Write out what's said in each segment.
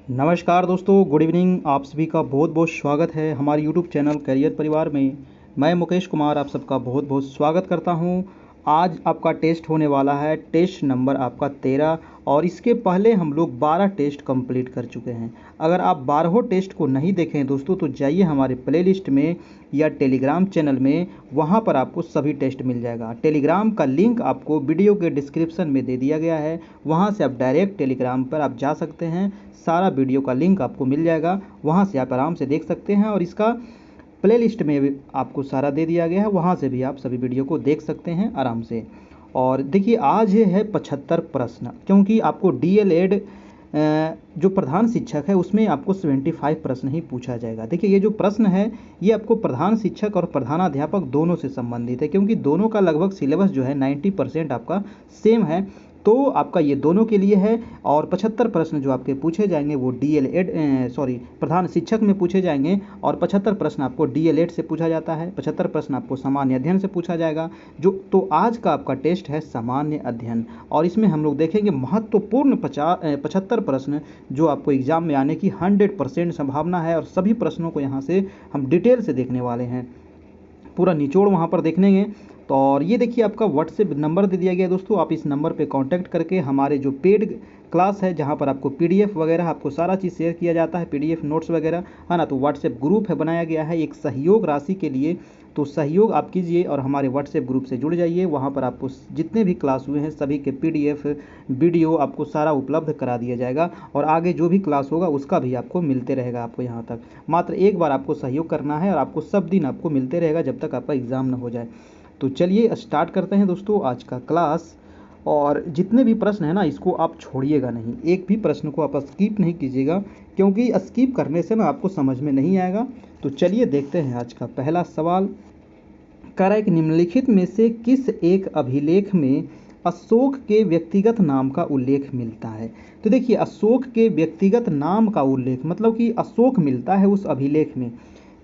नमस्कार दोस्तों, good evening. आप सभी का बहुत बहुत स्वागत है हमारे यूट्यूब चैनल करियर परिवार में। मैं मुकेश कुमार आप सबका बहुत बहुत स्वागत करता हूं। आज आपका टेस्ट होने वाला है टेस्ट नंबर आपका 13 और इसके पहले हम लोग 12 टेस्ट कंप्लीट कर चुके हैं। अगर आप 12 टेस्ट को नहीं देखें दोस्तों तो जाइए हमारे प्लेलिस्ट में या टेलीग्राम चैनल में, वहां पर आपको सभी टेस्ट मिल जाएगा। टेलीग्राम का लिंक आपको वीडियो के डिस्क्रिप्शन में दे दिया गया है, वहां से आप डायरेक्ट टेलीग्राम पर आप जा सकते हैं। सारा वीडियो का लिंक आपको मिल जाएगा, वहां से आप आराम से देख सकते हैं और इसका प्लेलिस्ट में भी आपको सारा दे दिया गया है, वहां से भी आप सभी वीडियो को देख सकते हैं आराम से। और देखिए आज ये है 75 प्रश्न, क्योंकि आपको डीएलएड जो प्रधान शिक्षक है उसमें आपको 75 प्रश्न ही पूछा जाएगा। देखिए ये जो प्रश्न है ये आपको प्रधान शिक्षक और प्रधानाध्यापक दोनों से संबंधित है, क्योंकि दोनों का लगभग सिलेबस जो है 90% आपका सेम है, तो आपका ये दोनों के लिए है। और 75 प्रश्न जो आपके पूछे जाएंगे वो डीएलएड प्रधान शिक्षक में पूछे जाएंगे, और 75 प्रश्न आपको डीएलएड से पूछा जाता है, 75 प्रश्न आपको सामान्य अध्ययन से पूछा जाएगा। जो तो आज का आपका टेस्ट है सामान्य अध्ययन, और इसमें हम लोग देखेंगे महत्वपूर्ण 75 प्रश्न जो आपको एग्जाम में आने की 100% संभावना है, और सभी प्रश्नों को यहाँ से हम डिटेल से देखने वाले हैं, पूरा निचोड़ वहाँ पर देखेंगे। तो और ये देखिए आपका व्हाट्सएप नंबर दे दिया गया है दोस्तों, आप इस नंबर पे कांटेक्ट करके हमारे जो पेड क्लास है जहाँ पर आपको पीडीएफ वगैरह आपको सारा चीज़ शेयर किया जाता है, पीडीएफ नोट्स वगैरह है ना। तो व्हाट्सएप ग्रुप है बनाया गया है एक सहयोग राशि के लिए, तो सहयोग आप कीजिए और हमारे व्हाट्सएप ग्रुप से जुड़ जाइए। वहाँ पर आपको जितने भी क्लास हुए हैं सभी के पीडीएफ वीडियो आपको सारा उपलब्ध करा दिया जाएगा, और आगे जो भी क्लास होगा उसका भी आपको मिलते रहेगा। आपको यहाँ तक मात्र एक बार आपको सहयोग करना है और आपको सब दिन आपको मिलते रहेगा जब तक आपका एग्ज़ाम ना हो जाए। तो चलिए स्टार्ट करते हैं दोस्तों आज का क्लास। और जितने भी प्रश्न है ना इसको आप छोड़िएगा नहीं, एक भी प्रश्न को आप स्किप नहीं कीजिएगा, क्योंकि स्किप करने से ना आपको समझ में नहीं आएगा। तो चलिए देखते हैं आज का पहला सवाल। कह रहा है कि निम्नलिखित में से किस एक अभिलेख में अशोक के व्यक्तिगत नाम का उल्लेख मिलता है। तो देखिए अशोक के व्यक्तिगत नाम का उल्लेख मतलब कि अशोक मिलता है उस अभिलेख में।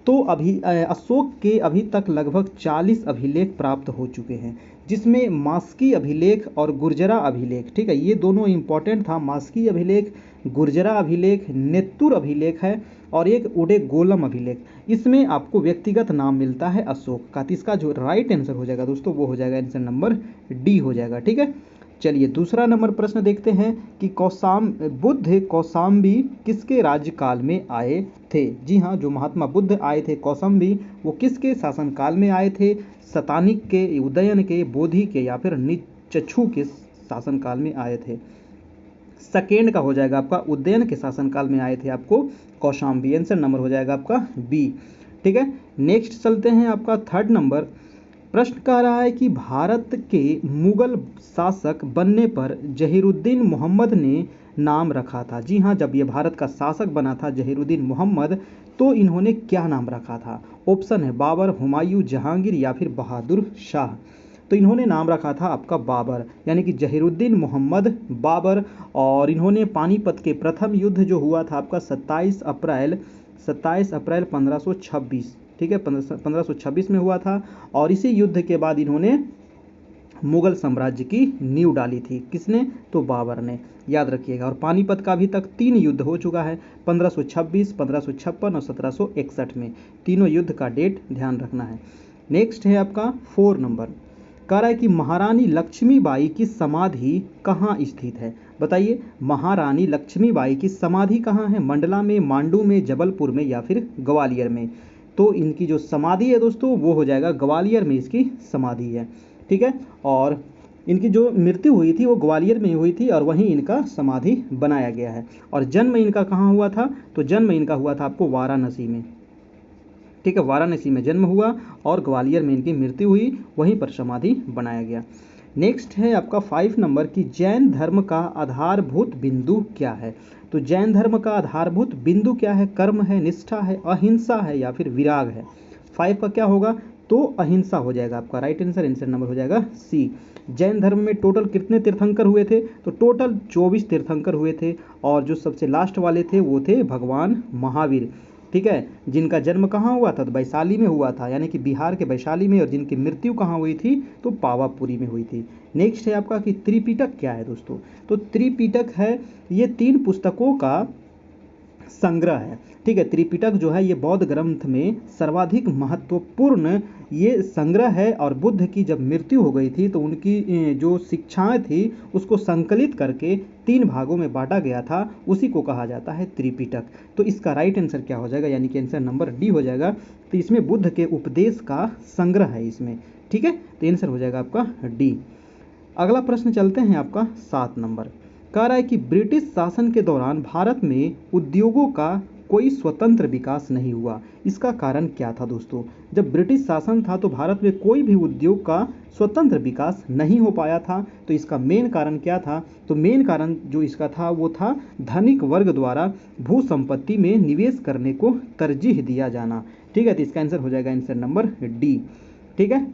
तो अशोक के अभी तक लगभग 40 अभिलेख प्राप्त हो चुके हैं, जिसमें मास्की अभिलेख और गुर्जरा अभिलेख, ठीक है, ये दोनों इंपॉर्टेंट था। मास्की अभिलेख, गुर्जरा अभिलेख, नेत्तुर अभिलेख है, और एक उडे गोलम अभिलेख। इसमें आपको व्यक्तिगत नाम मिलता है अशोक का। तो इसका जो राइट आंसर हो जाएगा दोस्तों वो हो जाएगा आंसर नंबर डी हो जाएगा, ठीक है। चलिए दूसरा नंबर प्रश्न देखते हैं कि बुद्ध कौशाम्बी किसके राज्यकाल में आए थे। जी हाँ, जो महात्मा बुद्ध आए थे कौशाम्बी, वो किसके शासनकाल में आए थे। शतानिक के, उदयन के, बोधि के या फिर निचछू के शासनकाल में आए थे। सेकेंड का हो जाएगा आपका उदयन के शासनकाल में आए थे आपको कौशाम्बी, आंसर नंबर हो जाएगा आपका बी, ठीक है। नेक्स्ट चलते हैं आपका थर्ड नंबर। प्रश्न कह रहा है कि भारत के मुगल शासक बनने पर जहीरुद्दीन मोहम्मद ने नाम रखा था। जी हाँ, जब ये भारत का शासक बना था जहीरुद्दीन मोहम्मद, तो इन्होंने क्या नाम रखा था। ऑप्शन है बाबर, हुमायूं, जहांगीर या फिर बहादुर शाह। तो इन्होंने नाम रखा था आपका बाबर, यानी कि जहीरुद्दीन मोहम्मद बाबर। और इन्होंने पानीपत के प्रथम युद्ध जो हुआ था आपका 27 अप्रैल 1526, ठीक है, 1526 में हुआ था। और इसी युद्ध के बाद इन्होंने मुगल साम्राज्य की नींव डाली थी। किसने? तो बाबर ने, याद रखिएगा। और पानीपत का अभी तक 3 युद्ध हो चुका है, 1526, 1556 और 1761 में। तीनों युद्ध का डेट ध्यान रखना है। नेक्स्ट है आपका 4 नंबर। कह रहा है कि महारानी लक्ष्मीबाई की समाधि कहाँ स्थित है। बताइए महारानी लक्ष्मीबाई की समाधि कहाँ है। मंडला में, मांडू में, जबलपुर में या फिर ग्वालियर में। तो इनकी जो समाधि है दोस्तों वो हो जाएगा ग्वालियर में इसकी समाधि है, ठीक है। और इनकी जो मृत्यु हुई थी वो ग्वालियर में हुई थी और वहीं इनका समाधि बनाया गया है। और जन्म इनका कहाँ हुआ था, तो जन्म इनका हुआ था आपको वाराणसी में, ठीक है, वाराणसी में जन्म हुआ और ग्वालियर में इनकी मृत्यु हुई, वहीं पर समाधि बनाया गया। नेक्स्ट है आपका 5 नंबर की जैन धर्म का आधारभूत बिंदु क्या है। तो जैन धर्म का आधारभूत बिंदु क्या है। कर्म है, निष्ठा है, अहिंसा है या फिर विराग है। 5 का क्या होगा, तो अहिंसा हो जाएगा आपका राइट आंसर, आंसर नंबर हो जाएगा सी। जैन धर्म में टोटल कितने तीर्थंकर हुए थे, तो टोटल 24 तीर्थंकर हुए थे, और जो सबसे लास्ट वाले थे वो थे भगवान महावीर, ठीक है, जिनका जन्म कहाँ हुआ था, तो वैशाली में हुआ था, यानी कि बिहार के वैशाली में, और जिनकी मृत्यु कहाँ हुई थी, तो पावापुरी में हुई थी। नेक्स्ट है आपका कि त्रिपिटक क्या है दोस्तों। तो त्रिपिटक है ये 3 पुस्तकों का संग्रह है। ठीक है, त्रिपिटक जो है ये बौद्ध ग्रंथ में सर्वाधिक महत्वपूर्ण ये संग्रह है, और बुद्ध की जब मृत्यु हो गई थी तो उनकी जो शिक्षाएं थी उसको संकलित करके 3 भागों में बांटा गया था, उसी को कहा जाता है त्रिपिटक। तो इसका राइट आंसर क्या हो जाएगा, यानी कि आंसर नंबर डी हो जाएगा। तो इसमें बुद्ध के उपदेश का संग्रह है इसमें। ठीक है, तो आंसर हो जाएगा आपका डी। अगला प्रश्न चलते हैं आपका 7 नंबर। कह रहा है कि ब्रिटिश शासन के दौरान भारत में उद्योगों का कोई स्वतंत्र विकास नहीं हुआ, इसका कारण क्या था दोस्तों। जब ब्रिटिश शासन था तो भारत में कोई भी उद्योग का स्वतंत्र विकास नहीं हो पाया था। तो इसका मेन कारण क्या था, तो मेन कारण जो इसका था वो था धनिक वर्ग द्वारा भू संपत्ति में निवेश करने को तरजीह दिया जाना। ठीक है, तो इसका आंसर हो जाएगा आंसर नंबर डी। ठीक है,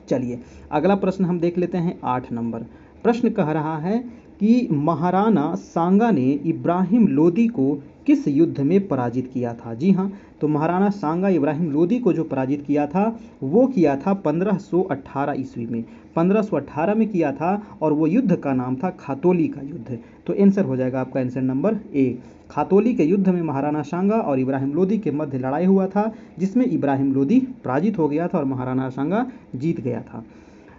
चलिए अगला प्रश्न हम देख लेते हैं 8 नंबर। प्रश्न कह रहा है कि महाराणा सांगा ने इब्राहिम लोदी को किस युद्ध में पराजित किया था। जी हाँ, तो महाराणा सांगा इब्राहिम लोदी को जो पराजित किया था वो किया था 1518 ईस्वी में, 1518 में किया था, और वो युद्ध का नाम था खातोली का युद्ध। तो आंसर हो जाएगा आपका आंसर नंबर ए। खातोली के युद्ध में महाराणा सांगा और इब्राहिम लोदी के मध्य लड़ाई हुआ था, जिसमें इब्राहिम लोदी पराजित हो गया था और महाराणा सांगा जीत गया था।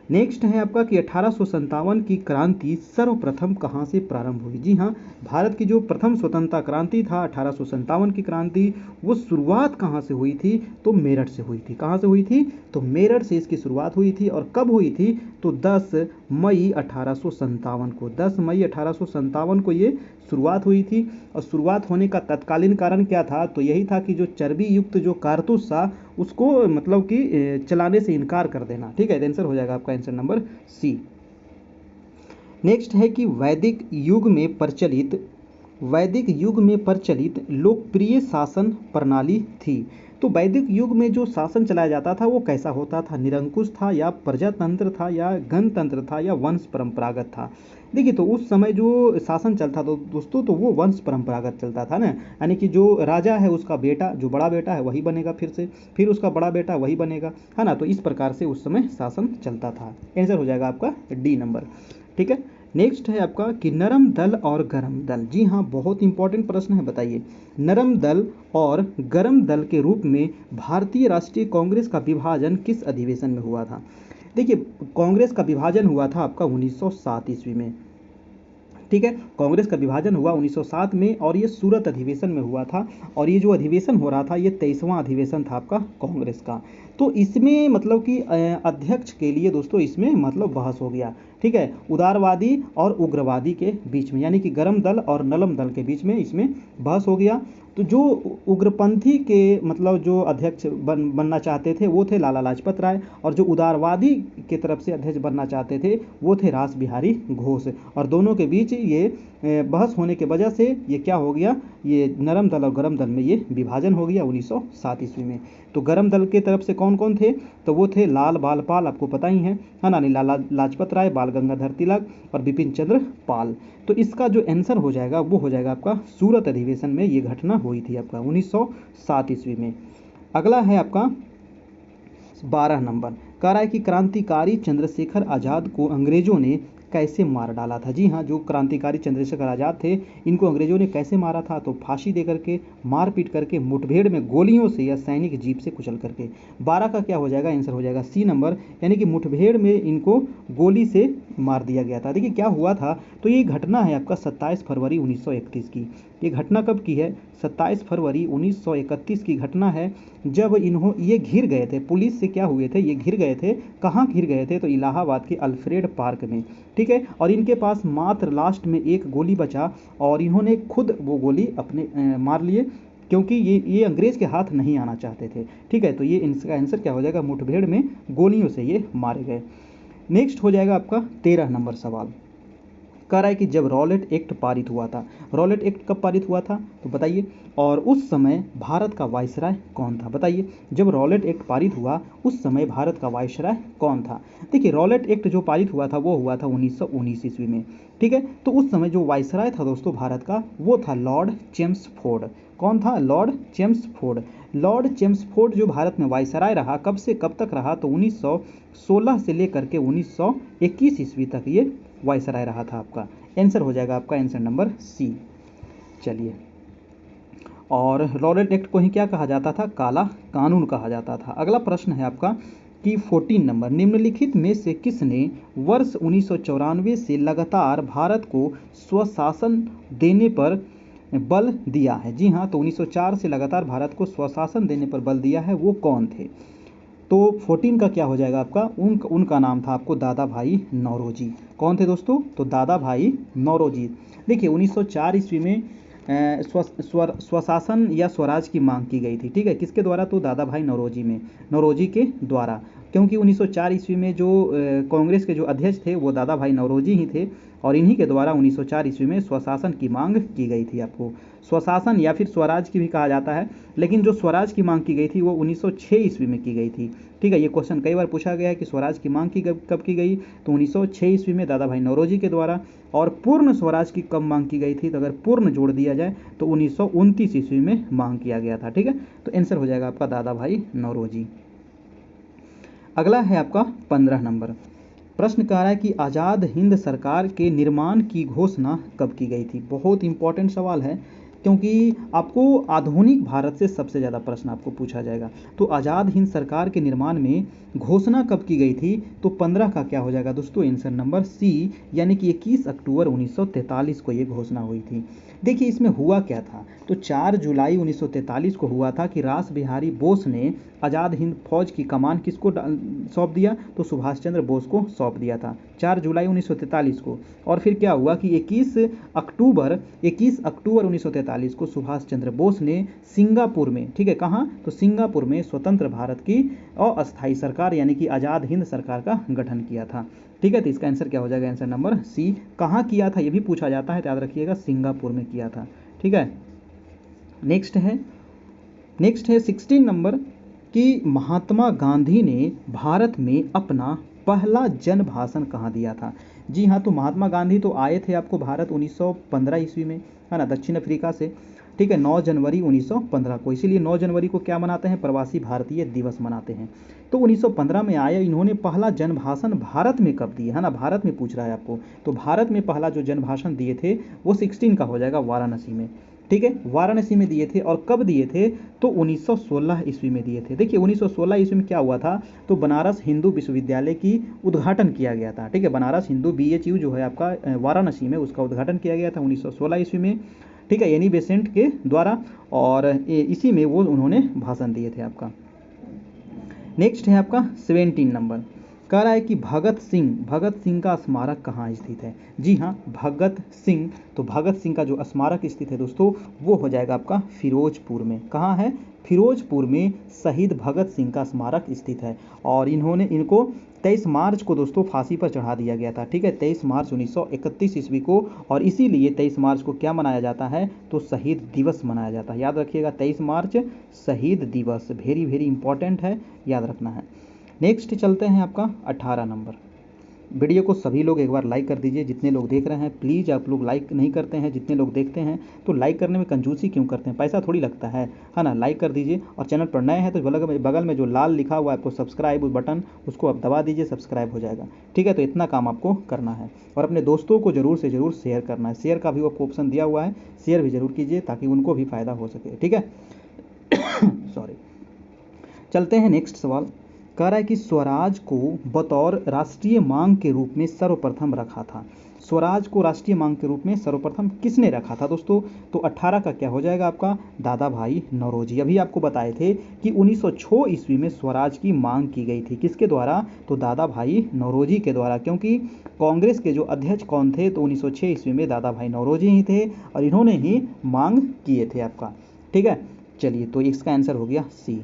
नेक्स्ट है आपका कि 1857 की क्रांति सर्वप्रथम कहाँ से प्रारंभ हुई। जी हाँ, भारत की जो प्रथम स्वतंत्रता क्रांति था 1857 की क्रांति, वो शुरुआत कहाँ से हुई थी, तो मेरठ से हुई थी। कहाँ से हुई थी, तो मेरठ से इसकी शुरुआत हुई थी। और कब हुई थी, तो 10 मई 1857 को, 10 मई 1857 को ये शुरुआत हुई थी। और शुरुआत होने का तत्कालीन कारण क्या था, तो यही था कि जो चर्बी युक्त जो कारतूस था उसको मतलब कि चलाने से इनकार कर देना। ठीक है, आंसर हो जाएगा आपका आंसर नंबर सी। नेक्स्ट है कि वैदिक युग में प्रचलित लोकप्रिय शासन प्रणाली थी। तो वैदिक युग में जो शासन चलाया जाता था वो कैसा होता था, निरंकुश था या प्रजातंत्र था या गणतंत्र था या वंश परंपरागत था। देखिए, तो उस समय जो शासन चलता था दोस्तों, तो वो वंश परंपरागत चलता था ना, यानी कि जो राजा है उसका बेटा, जो बड़ा बेटा है वही बनेगा, फिर उसका बड़ा बेटा वही बनेगा, है ना। तो इस प्रकार से उस समय शासन चलता था। आंसर हो जाएगा आपका डी नंबर। ठीक है, नेक्स्ट है आपका कि नरम दल और गरम दल। जी हाँ, बहुत इंपॉर्टेंट प्रश्न है, बताइए नरम दल और गरम दल के रूप में भारतीय राष्ट्रीय कांग्रेस का विभाजन किस अधिवेशन में हुआ था। देखिए, कांग्रेस का विभाजन हुआ था आपका 1907 ईस्वी में। ठीक है, कांग्रेस का विभाजन हुआ 1907 में, और ये सूरत अधिवेशन में हुआ था। और ये जो अधिवेशन हो रहा था ये 23वां अधिवेशन था आपका कांग्रेस का। तो इसमें मतलब कि अध्यक्ष के लिए दोस्तों इसमें मतलब बहस हो गया। ठीक है, उदारवादी और उग्रवादी के बीच में, यानी कि गरम दल और नरम दल के बीच में इसमें बहस हो गया। तो जो उग्रपंथी के मतलब जो अध्यक्ष बनना चाहते थे वो थे लाला लाजपत राय, और जो उदारवादी के तरफ से अध्यक्ष बनना चाहते थे वो थे रास बिहारी घोष। और दोनों के बीच ये बहस होने के वजह से ये क्या हो गया, ये नरम दल और गरम दल में ये विभाजन हो गया 1907 ईस्वी में। तो गरम दल के तरफ से कौन कौन थे, तो वो थे लाल बाल पाल, आपको पता ही है ना, लाला लाजपत राय, बाल गंगाधर तिलक और बिपिन चंद्र पाल। तो इसका जो आंसर हो जाएगा वो हो जाएगा आपका सूरत अधिवेशन में ये घटना हुई थी आपका 1907 ईस्वी में। अगला है आपका 12 नंबर। कह रहा है कि क्रांतिकारी चंद्रशेखर आज़ाद को अंग्रेजों ने कैसे मार डाला था। जी हाँ, जो क्रांतिकारी चंद्रशेखर आज़ाद थे इनको अंग्रेजों ने कैसे मारा था, तो फांसी दे करके, मारपीट करके, मुठभेड़ में गोलियों से या सैनिक जीप से कुचल करके। 12 का क्या हो जाएगा, आंसर हो जाएगा सी नंबर, यानी कि मुठभेड़ में इनको गोली से मार दिया गया था। देखिए क्या हुआ था, तो ये घटना है आपका 27 फरवरी 1931 की। ये घटना कब की है, 27 फरवरी 1931 की घटना है, जब ये घिर गए थे, पुलिस से क्या हुए थे, ये घिर गए थे। कहाँ घिर गए थे, तो इलाहाबाद के अल्फ्रेड पार्क में। ठीक है, और इनके पास मात्र लास्ट में एक गोली बचा, और इन्होंने खुद वो गोली अपने मार लिए, क्योंकि ये अंग्रेज के हाथ नहीं आना चाहते थे। ठीक है, तो ये इनका आंसर क्या हो जाएगा, मुठभेड़ में गोलियों से ये मारे गए। नेक्स्ट हो जाएगा आपका 13 नंबर सवाल। कह रहा है कि जब रॉलेट एक्ट पारित हुआ था, रॉलेट एक्ट कब पारित हुआ था, तो बताइए। और उस समय भारत का वायसराय कौन था, बताइए। जब रॉलेट एक्ट पारित हुआ उस समय भारत का वायसराय कौन था। देखिए, रॉलेट एक्ट जो पारित हुआ था वो हुआ था 1919 ईस्वी में। ठीक है, तो उस समय जो वायसराय था दोस्तों भारत का, वो था लॉर्ड चेम्सफोर्ड। कौन था, लॉर्ड चेम्सफोर्ड। लॉर्ड चेम्सफोर्ड जो भारत में वायसराय रहा, कब से कब तक रहा, तो 1916 से लेकर के 1921 ईस्वी तक ये वायसराय रहा था आपका। आंसर हो जाएगा आपका आंसर नंबर सी। चलिए और रॉलेट एक्ट को ही क्या कहा जाता था, काला कानून कहा जाता था। अगला प्रश्न है आपका कि 14 नंबर, निम्नलिखित में से किसने वर्ष 1994 से लगातार भारत को स्वशासन देने पर बल दिया है? जी हाँ, तो 1904 से लगातार भारत को स्वशासन देने पर बल दिया है, वो कौन थे? तो 14 का क्या हो जाएगा आपका, उनका नाम था आपको दादा भाई नौरोजी। कौन थे दोस्तों? तो दादा भाई नौरोजी। देखिए 1904 ईस्वी में स्वशासन या स्वराज की मांग की गई थी, ठीक है, किसके द्वारा? तो दादा भाई नौरोजी के द्वारा, क्योंकि 1904 ईस्वी में जो कांग्रेस के जो अध्यक्ष थे वो दादा भाई नौरोजी ही थे, और इन्हीं के द्वारा 1904 ईस्वी में स्वशासन की मांग की गई थी। आपको स्वशासन या फिर स्वराज की भी कहा जाता है, लेकिन जो स्वराज की मांग की गई थी वो 1906 ईस्वी में की गई थी, ठीक है। ये क्वेश्चन कई बार पूछा गया है कि स्वराज की मांग की कब की गई, तो 1906 ईस्वी में दादा भाई नौरोजी के द्वारा। और पूर्ण स्वराज की कब मांग की गई थी, तो अगर पूर्ण जोड़ दिया जाए तो 1929 ईस्वी में मांग किया गया था, ठीक है। तो आंसर हो जाएगा आपका दादा भाई नौरोजी। अगला है आपका 15 नंबर, प्रश्न कह रहा है कि आज़ाद हिंद सरकार के निर्माण की घोषणा कब की गई थी? बहुत इंपॉर्टेंट सवाल है, क्योंकि आपको आधुनिक भारत से सबसे ज़्यादा प्रश्न आपको पूछा जाएगा। तो आज़ाद हिंद सरकार के निर्माण में घोषणा कब की गई थी? तो 15 का क्या हो जाएगा दोस्तों, आंसर नंबर सी, यानी कि 21 अक्टूबर 1943 को ये घोषणा हुई थी। देखिए इसमें हुआ क्या था, तो 4 जुलाई 1943 को हुआ था कि रास बिहारी बोस ने आज़ाद हिंद फौज की कमान किसको सौंप दिया? तो सुभाष चंद्र बोस को सौंप दिया था 4 जुलाई 1943 को। और फिर क्या हुआ कि 21 अक्टूबर 1943 को सुभाष चंद्र बोस ने सिंगापुर में, ठीक है, कहाँ? तो सिंगापुर में स्वतंत्र भारत की अस्थायी सरकार यानी कि आज़ाद हिंद सरकार का गठन किया था, ठीक है। तो इसका आंसर क्या हो जाएगा, आंसर नंबर सी। कहाँ किया था ये भी पूछा जाता है, तो याद रखिएगा सिंगापुर में किया था, ठीक है। नेक्स्ट है 16 नंबर कि महात्मा गांधी ने भारत में अपना पहला जन भाषण कहाँ दिया था? जी हाँ, तो महात्मा गांधी तो आए थे आपको भारत 1915 ईस्वी में, है ना, दक्षिण अफ्रीका से, ठीक है, 9 जनवरी 1915 को। इसीलिए 9 जनवरी को क्या मनाते हैं, प्रवासी भारतीय दिवस मनाते हैं। तो 1915 में आए, इन्होंने पहला जन भाषण भारत में कब दिए, है ना, भारत में पूछ रहा है आपको। तो भारत में पहला जो जन भाषण दिए थे वो 16 का हो जाएगा, वाराणसी में, ठीक है, वाराणसी में दिए थे। और कब दिए थे? तो 1916 ईस्वी में दिए थे। देखिए 1916 ईस्वी में क्या हुआ था, तो बनारस हिंदू विश्वविद्यालय की उद्घाटन किया गया था, ठीक है, बनारस हिंदू BHU जो है आपका वाराणसी में, उसका उद्घाटन किया गया था 1916 ईस्वी में, ठीक है, एनी बेसेंट के द्वारा, और इसी में वो उन्होंने भाषण दिए थे आपका। नेक्स्ट है आपका 17 नंबर, कह रहा है कि भगत सिंह का स्मारक कहाँ स्थित है? जी हाँ, भगत सिंह का जो स्मारक स्थित है दोस्तों वो हो जाएगा आपका फिरोजपुर में। कहाँ है? फिरोजपुर में शहीद भगत सिंह का स्मारक स्थित है। और इनको 23 मार्च को दोस्तों फांसी पर चढ़ा दिया गया था, ठीक है, 23 मार्च 1931 ईस्वी को। और इसीलिए 23 मार्च को क्या मनाया जाता है, तो शहीद दिवस मनाया जाता है। याद रखिएगा 23 मार्च शहीद दिवस, वेरी वेरी इंपॉर्टेंट है, याद रखना है। नेक्स्ट चलते हैं आपका 18 नंबर। वीडियो को सभी लोग एक बार लाइक कर दीजिए, जितने लोग देख रहे हैं। प्लीज़ आप लोग लाइक नहीं करते हैं, जितने लोग देखते हैं तो लाइक करने में कंजूसी क्यों करते हैं, पैसा थोड़ी लगता है ना। लाइक कर दीजिए, और चैनल पर नए हैं तो बगल में जो लाल लिखा हुआ है आपको सब्सक्राइब बटन, उसको आप दबा दीजिए, सब्सक्राइब हो जाएगा, ठीक है। तो इतना काम आपको करना है, और अपने दोस्तों को ज़रूर से ज़रूर शेयर करना है। शेयर का भी आपको ऑप्शन दिया हुआ है, शेयर भी ज़रूर कीजिए ताकि उनको भी फ़ायदा हो सके, ठीक है। सॉरी। चलते हैं नेक्स्ट सवाल। कह रहा है कि स्वराज को बतौर राष्ट्रीय मांग के रूप में सर्वप्रथम रखा था। स्वराज को राष्ट्रीय मांग के रूप में सर्वप्रथम किसने रखा था दोस्तों? तो 18 का क्या हो जाएगा आपका, दादा भाई नौरोजी। अभी आपको बताए थे कि 1906 ईस्वी में स्वराज की मांग की गई थी, किसके द्वारा? तो दादा भाई नौरोजी के द्वारा, क्योंकि कांग्रेस के जो अध्यक्ष कौन थे, तो 1906 ईस्वी में दादा भाई नौरोजी ही थे, और इन्होंने ही मांग किए थे आपका, ठीक है। चलिए, तो इसका आंसर हो गया सी।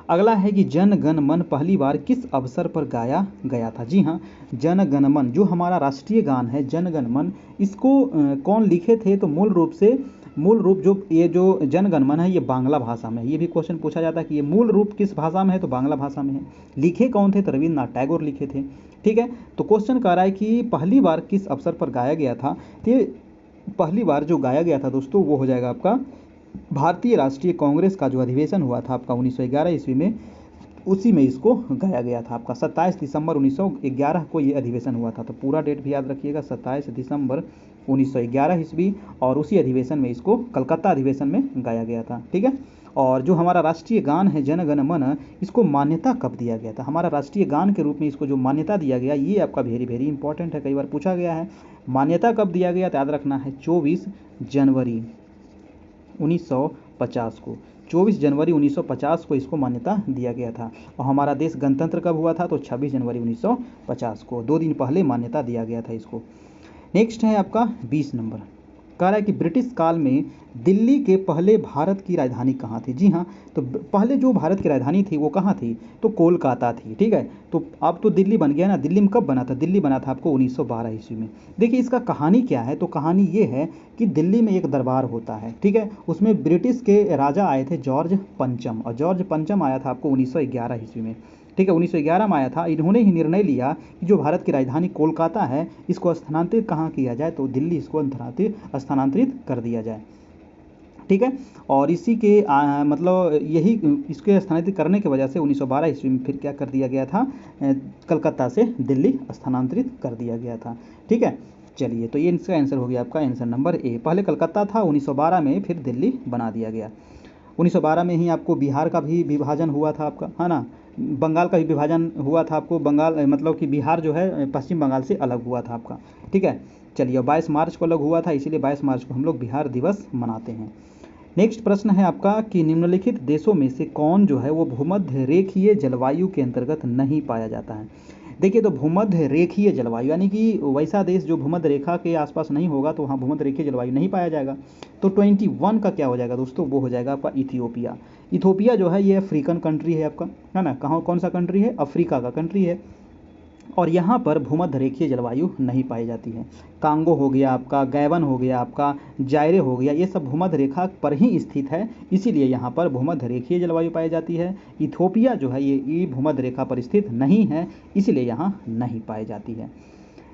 अगला है कि जन गण मन पहली बार किस अवसर पर गाया गया था? जी हाँ, जन गण मन जो हमारा राष्ट्रीय गान है, जन गण मन, इसको कौन लिखे थे? तो मूल रूप जो ये जो जन गण मन है ये बांग्ला भाषा में है। ये भी क्वेश्चन पूछा जाता है कि ये मूल रूप किस भाषा में है, तो बांग्ला भाषा में है। लिखे कौन थे? तो रविन्द्रनाथ टैगोर लिखे थे, ठीक है। तो क्वेश्चन कह रहा है कि पहली बार किस अवसर पर गाया गया था? तो ये पहली बार जो गाया गया था दोस्तों वो हो जाएगा आपका भारतीय राष्ट्रीय कांग्रेस का जो अधिवेशन हुआ था आपका 1911 ईस्वी में, उसी में इसको गाया गया था आपका। 27 दिसंबर 1911 को ये अधिवेशन हुआ था। तो पूरा डेट भी याद रखिएगा, 27 दिसंबर 1911 ईस्वी, और उसी अधिवेशन में इसको कलकत्ता अधिवेशन में गाया गया था। ठीक है। और जो हमारा राष्ट्रीय गान है जन गण मन, इसको मान्यता कब दिया गया था? हमारा राष्ट्रीय गान के रूप में इसको जो मान्यता दिया गया, ये आपका वेरी वेरी इंपॉर्टेंट है, कई बार पूछा गया है। मान्यता कब दिया गया? तो याद रखना है 24 जनवरी 1950 को। 24 जनवरी 1950 को इसको मान्यता दिया गया था। और हमारा देश गणतंत्र कब हुआ था? तो 26 जनवरी 1950 को, 2 दिन पहले मान्यता दिया गया था इसको। नेक्स्ट है आपका 20 नंबर, कह रहा है कि ब्रिटिश काल में दिल्ली के पहले भारत की राजधानी कहाँ थी? जी हाँ, तो पहले जो भारत की राजधानी थी वो कहाँ थी? तो कोलकाता थी। ठीक है। तो अब तो दिल्ली बन गया ना। दिल्ली में कब बना था? दिल्ली बना था आपको 1912 ईस्वी में। देखिए इसका कहानी क्या है, तो कहानी ये है कि दिल्ली में एक दरबार होता है। ठीक है। उसमें ब्रिटिश के राजा आए थे जॉर्ज पंचम, और जॉर्ज पंचम आया था आपको 1911 ईस्वी में। ठीक है, 1911 में आया था। इन्होंने ही निर्णय लिया कि जो भारत की राजधानी कोलकाता है, इसको स्थानांतरित कहाँ किया जाए? तो दिल्ली इसको स्थानांतरित कर दिया जाए। ठीक है। और इसी के मतलब यही इसके स्थानांतरित करने की वजह से 1912 ईस्वी में फिर क्या कर दिया गया था? कलकत्ता से दिल्ली स्थानांतरित कर दिया गया था। ठीक है। चलिए, तो ये इसका आंसर हो गया आपका आंसर नंबर ए। पहले कलकत्ता था, 1912 में फिर दिल्ली बना दिया गया। 1912 में ही आपको बिहार का भी विभाजन हुआ था आपका, है ना। बंगाल का भी विभाजन हुआ था आपको। बंगाल मतलब कि बिहार जो है पश्चिम बंगाल से अलग हुआ था आपका। ठीक है। चलिए, 22 मार्च को अलग हुआ था, इसीलिए 22 मार्च को हम लोग बिहार दिवस मनाते हैं। नेक्स्ट प्रश्न है आपका कि निम्नलिखित देशों में से कौन जो है वो भूमध्य रेखीय जलवायु के अंतर्गत नहीं पाया जाता है? देखिए, तो भूमध्य रेखीय जलवायु यानी कि वैसा देश जो भूमध्य रेखा के आसपास नहीं होगा, तो वहाँ भूमध्य रेखीय जलवायु नहीं पाया जाएगा। तो 21 का क्या हो जाएगा दोस्तों? वो हो जाएगा आपका इथियोपिया। इथियोपिया जो है ये अफ्रीकन कंट्री है आपका, है ना। कहाँ, कौन सा कंट्री है? अफ्रीका का कंट्री है। और यहाँ पर भूमध्य रेखीय जलवायु नहीं पाई जाती है। कांगो हो गया आपका, गैबन हो गया आपका, जायरे हो गया, ये सब भूमध्य रेखा पर ही स्थित है, इसीलिए यहाँ पर भूमध्य रेखीय जलवायु पाई जाती है। इथियोपिया जो है ये भूमध्य रेखा पर स्थित नहीं है, इसीलिए यहाँ नहीं पाई जाती है।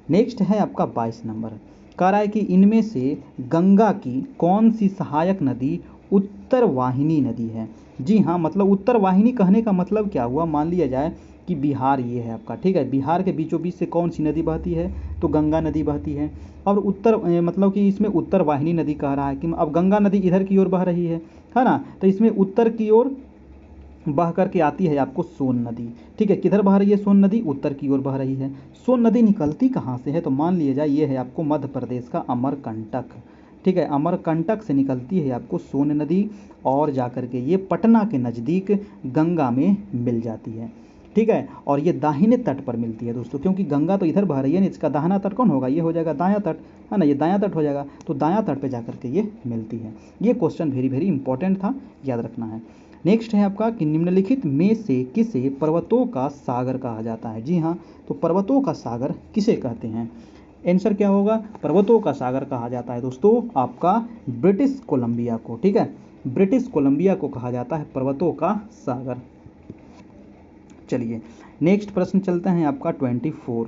नेक्स्ट है आपका 22 नंबर, कह रहा है कि इनमें से गंगा की कौन सी सहायक नदी उत्तर वाहिनी नदी है? जी हाँ, मतलब उत्तर वाहिनी कहने का मतलब क्या हुआ? मान लिया जाए कि बिहार ये है आपका। ठीक है। बिहार के बीचों बीच से कौन सी नदी बहती है? तो गंगा नदी बहती है। और उत्तर मतलब कि इसमें उत्तर वाहिनी नदी कह रहा है कि अब गंगा नदी इधर की ओर बह रही है ना। तो इसमें उत्तर की ओर बह करके आती है आपको सोन नदी। ठीक है। किधर बह रही है सोन नदी? उत्तर की ओर बह रही है। सोन नदी निकलती कहाँ से है? तो मान लिया जाए ये है आपको मध्य प्रदेश का अमरकंटक। ठीक है। अमरकंटक से निकलती है आपको सोन नदी, और जाकर के ये पटना के नज़दीक गंगा में मिल जाती है। ठीक है। और ये दाहिने तट पर मिलती है दोस्तों, क्योंकि गंगा तो इधर बह रही है ना, इसका दाहिना तट कौन होगा? ये हो जाएगा दायां तट, है ना। ये दायां तट हो जाएगा, तो दायां तट पे जाकर के ये मिलती है। ये क्वेश्चन वेरी वेरी इंपॉर्टेंट था, याद रखना है। नेक्स्ट है आपका कि निम्नलिखित में से किसे पर्वतों का सागर कहा जाता है? जी हाँ, तो पर्वतों का सागर किसे कहते हैं? आंसर क्या होगा? पर्वतों का सागर कहा जाता है दोस्तों आपका ब्रिटिश कोलंबिया को। ठीक है। ब्रिटिश कोलंबिया को कहा जाता है पर्वतों का सागर। चलिए, नेक्स्ट प्रश्न चलते हैं आपका 24,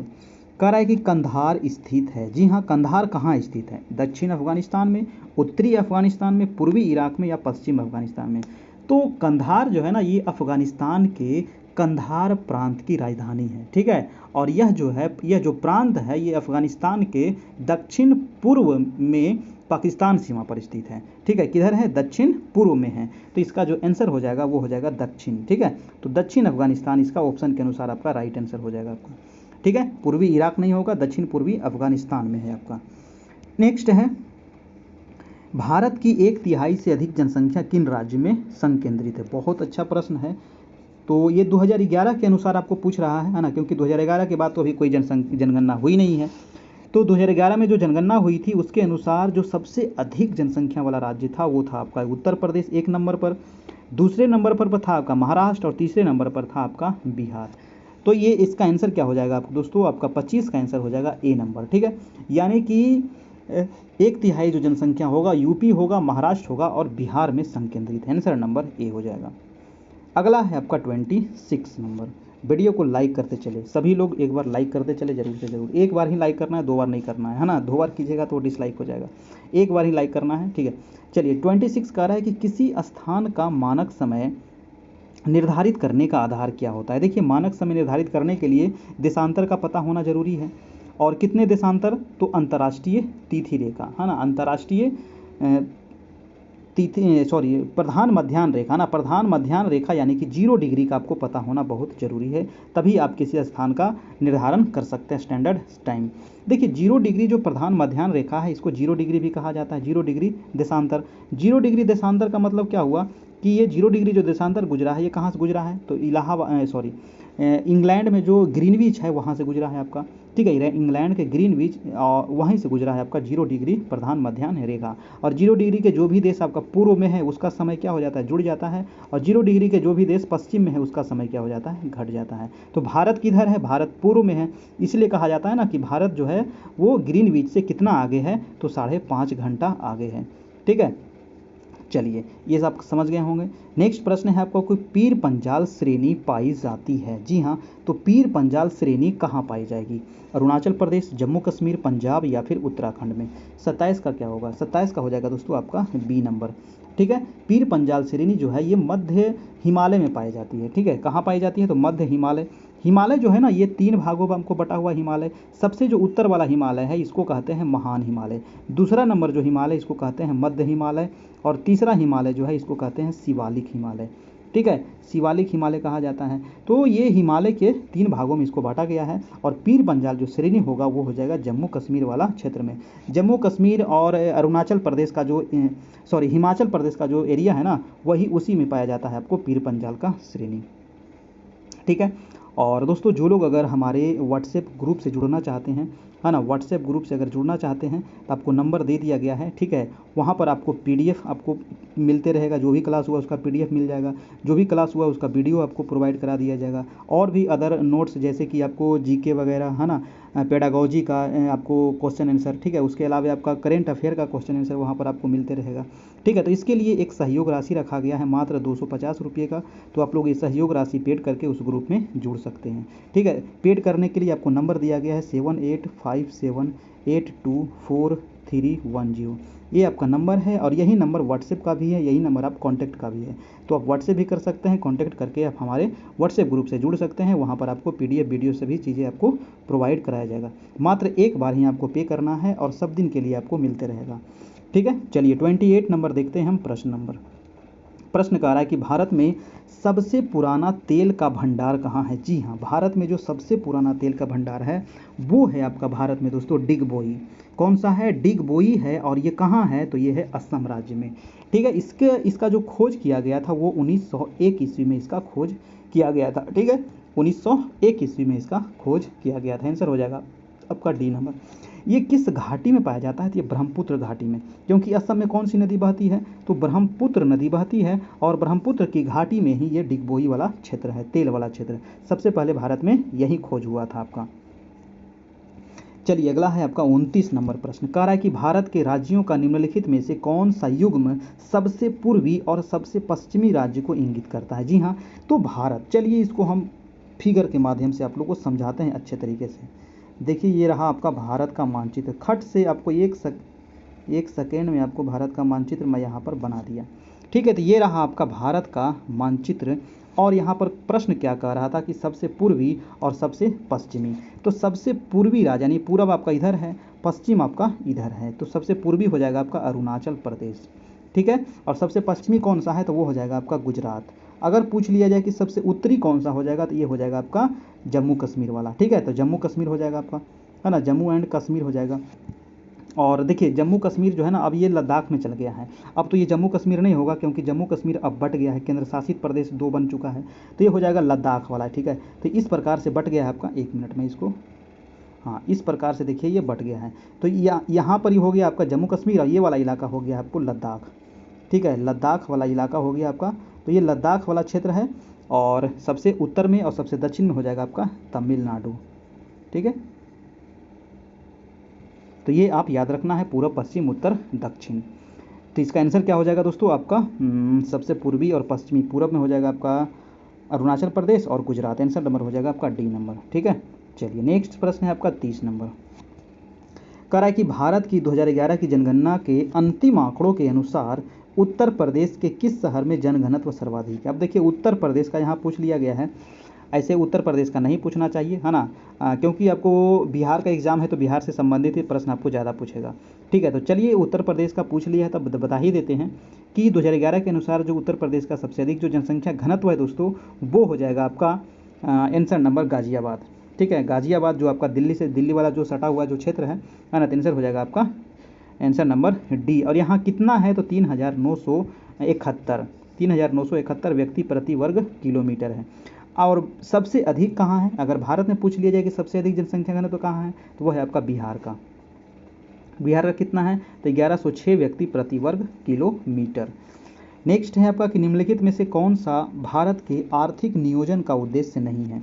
कह रहा है कि कंधार स्थित है। जी हाँ, कंधार कहाँ स्थित है? दक्षिण अफगानिस्तान में, उत्तरी अफगानिस्तान में, पूर्वी इराक में, या पश्चिम अफगानिस्तान में? तो कंधार जो है ना, ये अफगानिस्तान के कंधार प्रांत की राजधानी है। ठीक है। और यह जो प्रांत है, ये अफगानिस्तान के दक्षिण पूर्व में पाकिस्तान सीमा पर स्थित है। ठीक है। किधर है? दक्षिण पूर्व में है। तो इसका जो आंसर हो जाएगा वो हो जाएगा दक्षिण। ठीक है। तो दक्षिण अफगानिस्तान इसका ऑप्शन के अनुसार आपका राइट आंसर हो जाएगा आपका। ठीक है। पूर्वी इराक नहीं होगा, दक्षिण पूर्वी अफगानिस्तान में है आपका। नेक्स्ट है, भारत की 1/3 से अधिक जनसंख्या किन राज्य में संकेंद्रित है? बहुत अच्छा प्रश्न है। तो ये 2011 के अनुसार आपको पूछ रहा है ना, क्योंकि 2011 के बाद तो अभी कोई जनगणना हुई नहीं है। तो 2011 में जो जनगणना हुई थी उसके अनुसार जो सबसे अधिक जनसंख्या वाला राज्य था वो था आपका उत्तर प्रदेश 1 नंबर पर, दूसरे नंबर पर था आपका महाराष्ट्र, और तीसरे नंबर पर था आपका बिहार। तो ये इसका आंसर क्या हो जाएगा आपको दोस्तों? आपका 25 का आंसर हो जाएगा ए नंबर। ठीक है। यानी कि 1/3 जो जनसंख्या होगा यूपी होगा, महाराष्ट्र होगा और बिहार में संकेंद्रित है। आंसर नंबर ए हो जाएगा। अगला है आपका 26 नंबर। वीडियो को लाइक करते चले, सभी लोग एक बार लाइक करते चले, जरूर से जरूर। एक बार ही लाइक करना है, 2 बार नहीं करना है ना। 2 बार कीजिएगा तो डिसलाइक हो जाएगा, एक बार ही लाइक करना है। ठीक है। चलिए, 26 कह रहा है कि किसी स्थान का मानक समय निर्धारित करने का आधार क्या होता है? देखिए, मानक समय निर्धारित करने के लिए देशांतर का पता होना जरूरी है। और कितने देशांतर? तो अंतर्राष्ट्रीय तिथि रेखा, है ना, अंतर्राष्ट्रीय तिथि, सॉरी, प्रधान मध्याह्न रेखा ना, प्रधान मध्याह्न रेखा यानी कि 0 डिग्री का आपको पता होना बहुत जरूरी है, तभी आप किसी स्थान का निर्धारण कर सकते हैं स्टैंडर्ड टाइम। देखिए, 0 डिग्री जो प्रधान मध्याह्न रेखा है, इसको 0 डिग्री भी कहा जाता है, 0 डिग्री देशांतर। 0 डिग्री देशांतर का मतलब क्या हुआ कि ये 0 डिग्री जो देशांतर गुजरा है, ये कहाँ से गुजरा है? तो इलाहाबाद, सॉरी, इंग्लैंड में जो ग्रीनविच है वहाँ से गुजरा है आपका, ठीक है, इंग्लैंड के ग्रीनविच वहीं से गुजरा है आपका 0 डिग्री प्रधान मध्याह्न रेखा। और 0 डिग्री के जो भी देश आपका पूर्व में है उसका समय क्या हो जाता है? जुड़ जाता है। और 0 डिग्री के जो भी देश पश्चिम में है उसका समय क्या हो जाता है? घट जाता है। तो भारत किधर है? भारत पूर्व में है, इसलिए कहा जाता है ना कि भारत जो है वो ग्रीनविच से कितना आगे है? तो 5.5 घंटा आगे है, ठीक है। चलिए, ये सब समझ गए होंगे। नेक्स्ट प्रश्न है आपका, कोई पीर पंजाल श्रेणी पाई जाती है? जी हाँ, तो पीर पंजाल श्रेणी कहाँ पाई जाएगी? अरुणाचल प्रदेश, जम्मू कश्मीर, पंजाब या फिर उत्तराखंड में? 27 का क्या होगा? 27 का हो जाएगा दोस्तों आपका बी नंबर, ठीक है। पीर पंजाल श्रेणी जो है ये मध्य हिमालय में पाई जाती है, ठीक है। कहाँ पाई जाती है? तो मध्य हिमालय। हिमालय जो है ना, ये 3 भागों में हमको बटा हुआ हिमालय। सबसे जो उत्तर वाला हिमालय है इसको कहते हैं महान हिमालय। दूसरा नंबर जो हिमालय इसको कहते हैं मध्य हिमालय। और तीसरा हिमालय जो है इसको कहते हैं शिवालिक हिमालय, ठीक है, शिवालिक हिमालय कहा जाता है। तो ये हिमालय के 3 भागों में इसको बांटा गया है। और पीर पंजाल जो श्रेणी होगा वो हो जाएगा जम्मू कश्मीर वाला क्षेत्र में। जम्मू कश्मीर और अरुणाचल प्रदेश का जो, सॉरी, हिमाचल प्रदेश का जो एरिया है ना, वही उसी में पाया जाता है आपको पीर पंजाल का श्रेणी, ठीक है। और दोस्तों, जो लोग अगर हमारे व्हाट्सएप ग्रुप से जुड़ना चाहते हैं, है ना, व्हाट्सएप ग्रुप से अगर जुड़ना चाहते हैं तो आपको नंबर दे दिया गया है, ठीक है। वहाँ पर आपको पीडीएफ आपको मिलते रहेगा, जो भी क्लास हुआ उसका पीडीएफ मिल जाएगा, जो भी क्लास हुआ उसका वीडियो आपको प्रोवाइड करा दिया जाएगा। और भी अदर नोट्स जैसे कि आपको जीके वगैरह, है ना, पेडागोजी का आपको क्वेश्चन आंसर, ठीक है। उसके अलावा आपका करेंट अफेयर का क्वेश्चन आंसर वहाँ पर आपको मिलते रहेगा, ठीक है। तो इसके लिए एक सहयोग राशि रखा गया है मात्र 250 रुपये का। तो आप लोग ये सहयोग राशि पेड करके उस ग्रुप में जुड़ सकते हैं, ठीक है। पेड करने के लिए आपको नंबर दिया गया है 7857824310। ये आपका नंबर है और यही नंबर व्हाट्सएप का भी है, यही नंबर आप कॉन्टैक्ट का भी है। तो आप व्हाट्सएप भी कर सकते हैं, कॉन्टैक्ट करके आप हमारे व्हाट्सएप ग्रुप से जुड़ सकते हैं। वहाँ पर आपको पीडीएफ वीडियो सभी चीज़ें आपको प्रोवाइड कराया जाएगा। मात्र एक बार ही आपको पे करना है और सब दिन के लिए आपको मिलते रहेगा, ठीक है। चलिए 28 नंबर देखते हैं हम। प्रश्न कह रहा है कि भारत में सबसे पुराना तेल का भंडार कहाँ है? जी हाँ, भारत में जो सबसे पुराना तेल का भंडार है वो है आपका भारत में दोस्तों डिगबोई। कौन सा है? डिगबोई है। और ये कहाँ है? तो ये है असम राज्य में, ठीक है। इसका जो खोज किया गया था वो 1901 ईस्वी में इसका खोज किया गया था, ठीक है। 1901 ईस्वी में इसका खोज किया गया था। आंसर हो जाएगा आपका डी नंबर। ये किस घाटी में पाया जाता है? तो ये ब्रह्मपुत्र घाटी में, क्योंकि असम में कौन सी नदी बहती है? तो ब्रह्मपुत्र नदी बहती है। और ब्रह्मपुत्र की घाटी में ही ये डिगबोई वाला क्षेत्र है, तेल वाला क्षेत्र। सबसे पहले भारत में यही खोज हुआ था आपका। चलिए, अगला है आपका 29 नंबर प्रश्न। कह रहा है कि भारत के राज्यों का निम्नलिखित में से कौन सा युग्म सबसे पूर्वी और सबसे पश्चिमी राज्य को इंगित करता है? जी हाँ, तो भारत, चलिए इसको हम फिगर के माध्यम से आप लोग को समझाते हैं अच्छे तरीके से। देखिए, ये रहा आपका भारत का मानचित्र। खट से आपको एक सेकेंड में आपको भारत का मानचित्र मैं यहाँ पर बना दिया, ठीक है। तो ये रहा आपका भारत का मानचित्र। और यहाँ पर प्रश्न क्या कह रहा था कि सबसे पूर्वी और सबसे पश्चिमी। तो सबसे पूर्वी राज्य यानी पूरब आपका इधर है, पश्चिम आपका इधर है। तो सबसे पूर्वी हो जाएगा आपका अरुणाचल प्रदेश, ठीक है। और सबसे पश्चिमी कौन सा है? तो वो हो जाएगा आपका गुजरात। अगर पूछ लिया जाए कि सबसे उत्तरी कौन सा हो जाएगा तो ये हो जाएगा आपका जम्मू कश्मीर वाला, ठीक है। तो जम्मू कश्मीर हो जाएगा आपका, है ना, जम्मू एंड कश्मीर हो जाएगा। और देखिए, जम्मू कश्मीर जो है ना अब ये लद्दाख में चल गया है। अब तो ये जम्मू कश्मीर नहीं होगा, क्योंकि जम्मू कश्मीर अब बट गया है, केंद्र शासित प्रदेश 2 बन चुका है। तो ये हो जाएगा लद्दाख वाला, ठीक है। तो इस प्रकार से बट गया है आपका, 1 मिनट में इसको, हाँ, इस प्रकार से देखिए ये बट गया है। तो यहाँ पर ही हो गया आपका जम्मू कश्मीर और ये वाला इलाका हो गया आपको लद्दाख, ठीक है। लद्दाख वाला इलाका हो गया आपका। तो ये लद्दाख वाला क्षेत्र है। और सबसे उत्तर में और सबसे दक्षिण में हो जाएगा आपका तमिलनाडु, ठीक है। तो ये आप याद रखना है, पूर्व, पश्चिम, उत्तर, दक्षिण। तो इसका आंसर क्या हो जाएगा दोस्तों आपका? सबसे पूर्वी और पश्चिमी। पूरब में हो जाएगा आपका अरुणाचल प्रदेश और गुजरात। आंसर नंबर हो जाएगा आपका डी नंबर, ठीक है। चलिए, नेक्स्ट प्रश्न है आपका 30 नंबर। कह रहा है कि भारत की 2011 की जनगणना के अंतिम आंकड़ों के अनुसार उत्तर प्रदेश के किस शहर में जनघनत्व सर्वाधिक है? अब देखिए उत्तर प्रदेश का यहाँ पूछ लिया गया है, ऐसे उत्तर प्रदेश का नहीं पूछना चाहिए, है ना, क्योंकि आपको बिहार का एग्जाम है तो बिहार से संबंधित ही प्रश्न आपको ज़्यादा पूछेगा। ठीक है, तो चलिए उत्तर प्रदेश का पूछ लिया है तब बता ही देते हैं कि 2011 के अनुसार जो उत्तर प्रदेश का सबसे अधिक जो जनसंख्या घनत्व है दोस्तों, वो हो जाएगा आपका आंसर नंबर गाजियाबाद। ठीक है, गाजियाबाद जो आपका दिल्ली वाला जो सटा हुआ जो क्षेत्र है ना, तो आंसर हो जाएगा आपका आंसर नंबर डी। और यहाँ कितना है तो 3,971 व्यक्ति प्रति वर्ग किलोमीटर है। और सबसे अधिक कहाँ है, अगर भारत में पूछ लिया जाए कि सबसे अधिक जनसंख्या घनत्व कहाँ है, तो वो है आपका बिहार का। बिहार का कितना है तो 1106 व्यक्ति प्रति वर्ग किलोमीटर। नेक्स्ट है आपका कि निम्नलिखित में से कौन सा भारत के आर्थिक नियोजन का उद्देश्य नहीं है?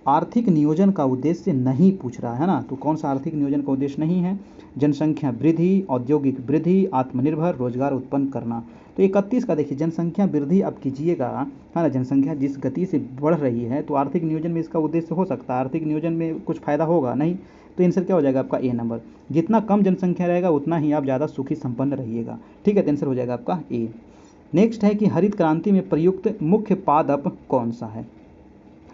आर्थिक नियोजन का उद्देश्य नहीं पूछ रहा है ना, तो कौन सा आर्थिक नियोजन का उद्देश्य नहीं है? जनसंख्या वृद्धि, औद्योगिक वृद्धि, आत्मनिर्भर, रोजगार उत्पन्न करना। तो 31 का देखिए जनसंख्या वृद्धि आप कीजिएगा, है ना, जनसंख्या जिस गति से बढ़ रही है तो आर्थिक नियोजन में इसका उद्देश्य हो सकता है, आर्थिक नियोजन में कुछ फायदा होगा नहीं, तो आंसर क्या हो जाएगा आपका ए नंबर। जितना कम जनसंख्या रहेगा उतना ही आप ज़्यादा सुखी संपन्न रहिएगा। ठीक है, तो आंसर हो जाएगा आपका ए। नेक्स्ट है कि हरित क्रांति में प्रयुक्त मुख्य पादप कौन सा है?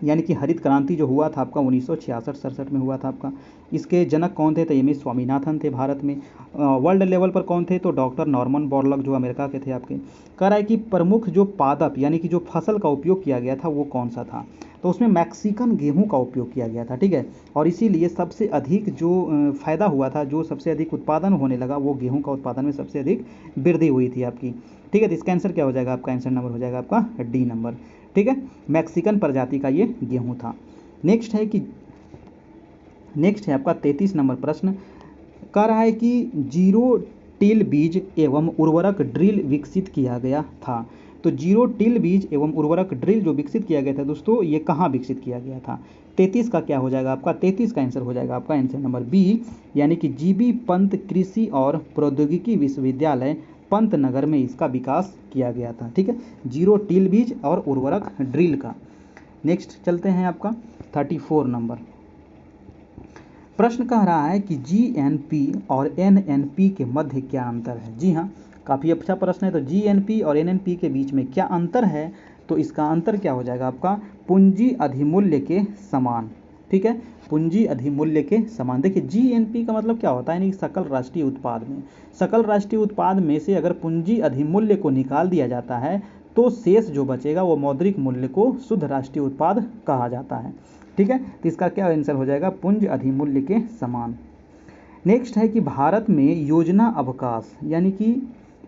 यानी कि हरित क्रांति जो हुआ था आपका 1966-67 में हुआ था आपका, इसके जनक कौन थे तो एम एस स्वामीनाथन थे भारत में। वर्ल्ड लेवल पर कौन थे तो डॉक्टर नॉर्मन बोरलॉग जो अमेरिका के थे आपके। कह रहा है कि प्रमुख जो पादप यानी कि जो फसल का उपयोग किया गया था वो कौन सा था, तो उसमें मैक्सिकन गेहूं का उपयोग किया गया था। ठीक है, और इसीलिए सबसे अधिक जो फायदा हुआ था, जो सबसे अधिक उत्पादन होने लगा, वो गेहूं का उत्पादन में सबसे अधिक वृद्धि हुई थी आपकी। ठीक है, तो इसका आंसर क्या हो जाएगा आपका, आंसर नंबर हो जाएगा आपका डी नंबर। ठीक है, मैक्सिकन प्रजाति का ये गेहूं था। नेक्स्ट है आपका 33 नंबर प्रश्न, कह रहा है कि जीरो टिल बीज एवं उर्वरक ड्रिल विकसित किया गया था। तो जीरो टिल बीज एवं उर्वरक ड्रिल जो विकसित किया गया था दोस्तों, ये कहाँ विकसित किया गया था? 33 का क्या हो जाएगा आपका, 33 का आंसर हो जाएगा आपका आंसर नंबर बी, यानी कि जीबी पंत कृषि और प्रौद्योगिकी विश्वविद्यालय पंतनगर में इसका विकास किया गया था। ठीक है, जीरो टिल बीज और उर्वरक ड्रिल का। नेक्स्ट चलते हैं आपका 34 नंबर प्रश्न, कह रहा है कि जीएनपी और एनएनपी के मध्य क्या अंतर है? जी हाँ, काफ़ी अच्छा प्रश्न है। तो जीएनपी और एनएनपी के बीच में क्या अंतर है, तो इसका अंतर क्या हो जाएगा आपका, पूंजी अधिमूल्य के समान। ठीक है, पूंजी अधिमूल्य के समान। देखिए जीएनपी का मतलब क्या होता है, यानी सकल राष्ट्रीय उत्पाद में, सकल राष्ट्रीय उत्पाद में से अगर पूंजी अधिमूल्य को निकाल दिया जाता है तो शेष जो बचेगा वो मौद्रिक मूल्य को शुद्ध राष्ट्रीय उत्पाद कहा जाता है। ठीक है, तो इसका क्या आंसर हो जाएगा, पूंजी अधिमूल्य के समान। नेक्स्ट है कि भारत में योजना अवकाश यानी कि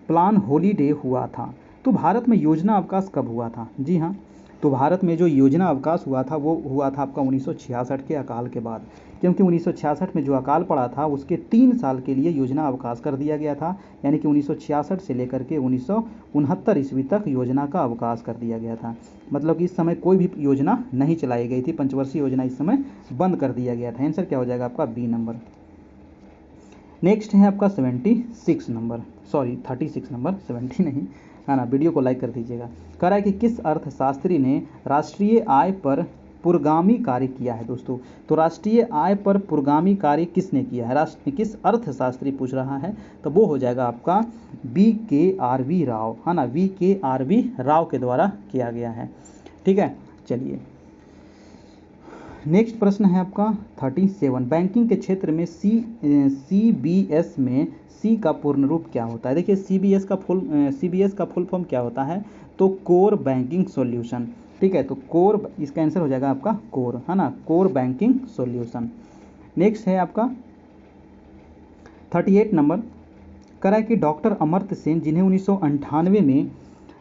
प्लान हॉलीडे हुआ था। तो भारत में योजना अवकाश कब हुआ था? जी हाँ, तो भारत में जो योजना अवकाश हुआ था वो हुआ था आपका 1966 के अकाल के बाद, क्योंकि 1966 में जो अकाल पड़ा था उसके 3 साल के लिए योजना अवकाश कर दिया गया था। यानी कि 1966 से लेकर के 1969 ईस्वी तक योजना का अवकाश कर दिया गया था। मतलब कि इस समय कोई भी योजना नहीं चलाई गई थी, पंचवर्षीय योजना इस समय बंद कर दिया गया था। आंसर क्या हो जाएगा आपका बी नंबर। नेक्स्ट है आपका 36 नंबर, सॉरी 36 नंबर, 70 नहीं, है ना, वीडियो को लाइक कर दीजिएगा। कह रहा है कि किस अर्थशास्त्री ने राष्ट्रीय आय पर पुरोगामी कार्य किया है? दोस्तों, तो राष्ट्रीय आय पर पुरोगामी कार्य किसने किया है, किस अर्थशास्त्री पूछ रहा है, तो वो हो जाएगा आपका VKRV राव, है ना, VKRV राव के द्वारा किया गया है। ठीक है, चलिए नेक्स्ट प्रश्न है आपका 37, बैंकिंग के क्षेत्र में CBS में C का पूर्ण रूप क्या होता है? देखिए CBS का फुल फॉर्म क्या होता है, तो कोर बैंकिंग सॉल्यूशन। ठीक है, तो कोर, इसका आंसर हो जाएगा आपका कोर, है ना, कोर बैंकिंग सॉल्यूशन। नेक्स्ट है आपका 38 नंबर, कह रहा है कि डॉक्टर अमर्त्य सेन जिन्हें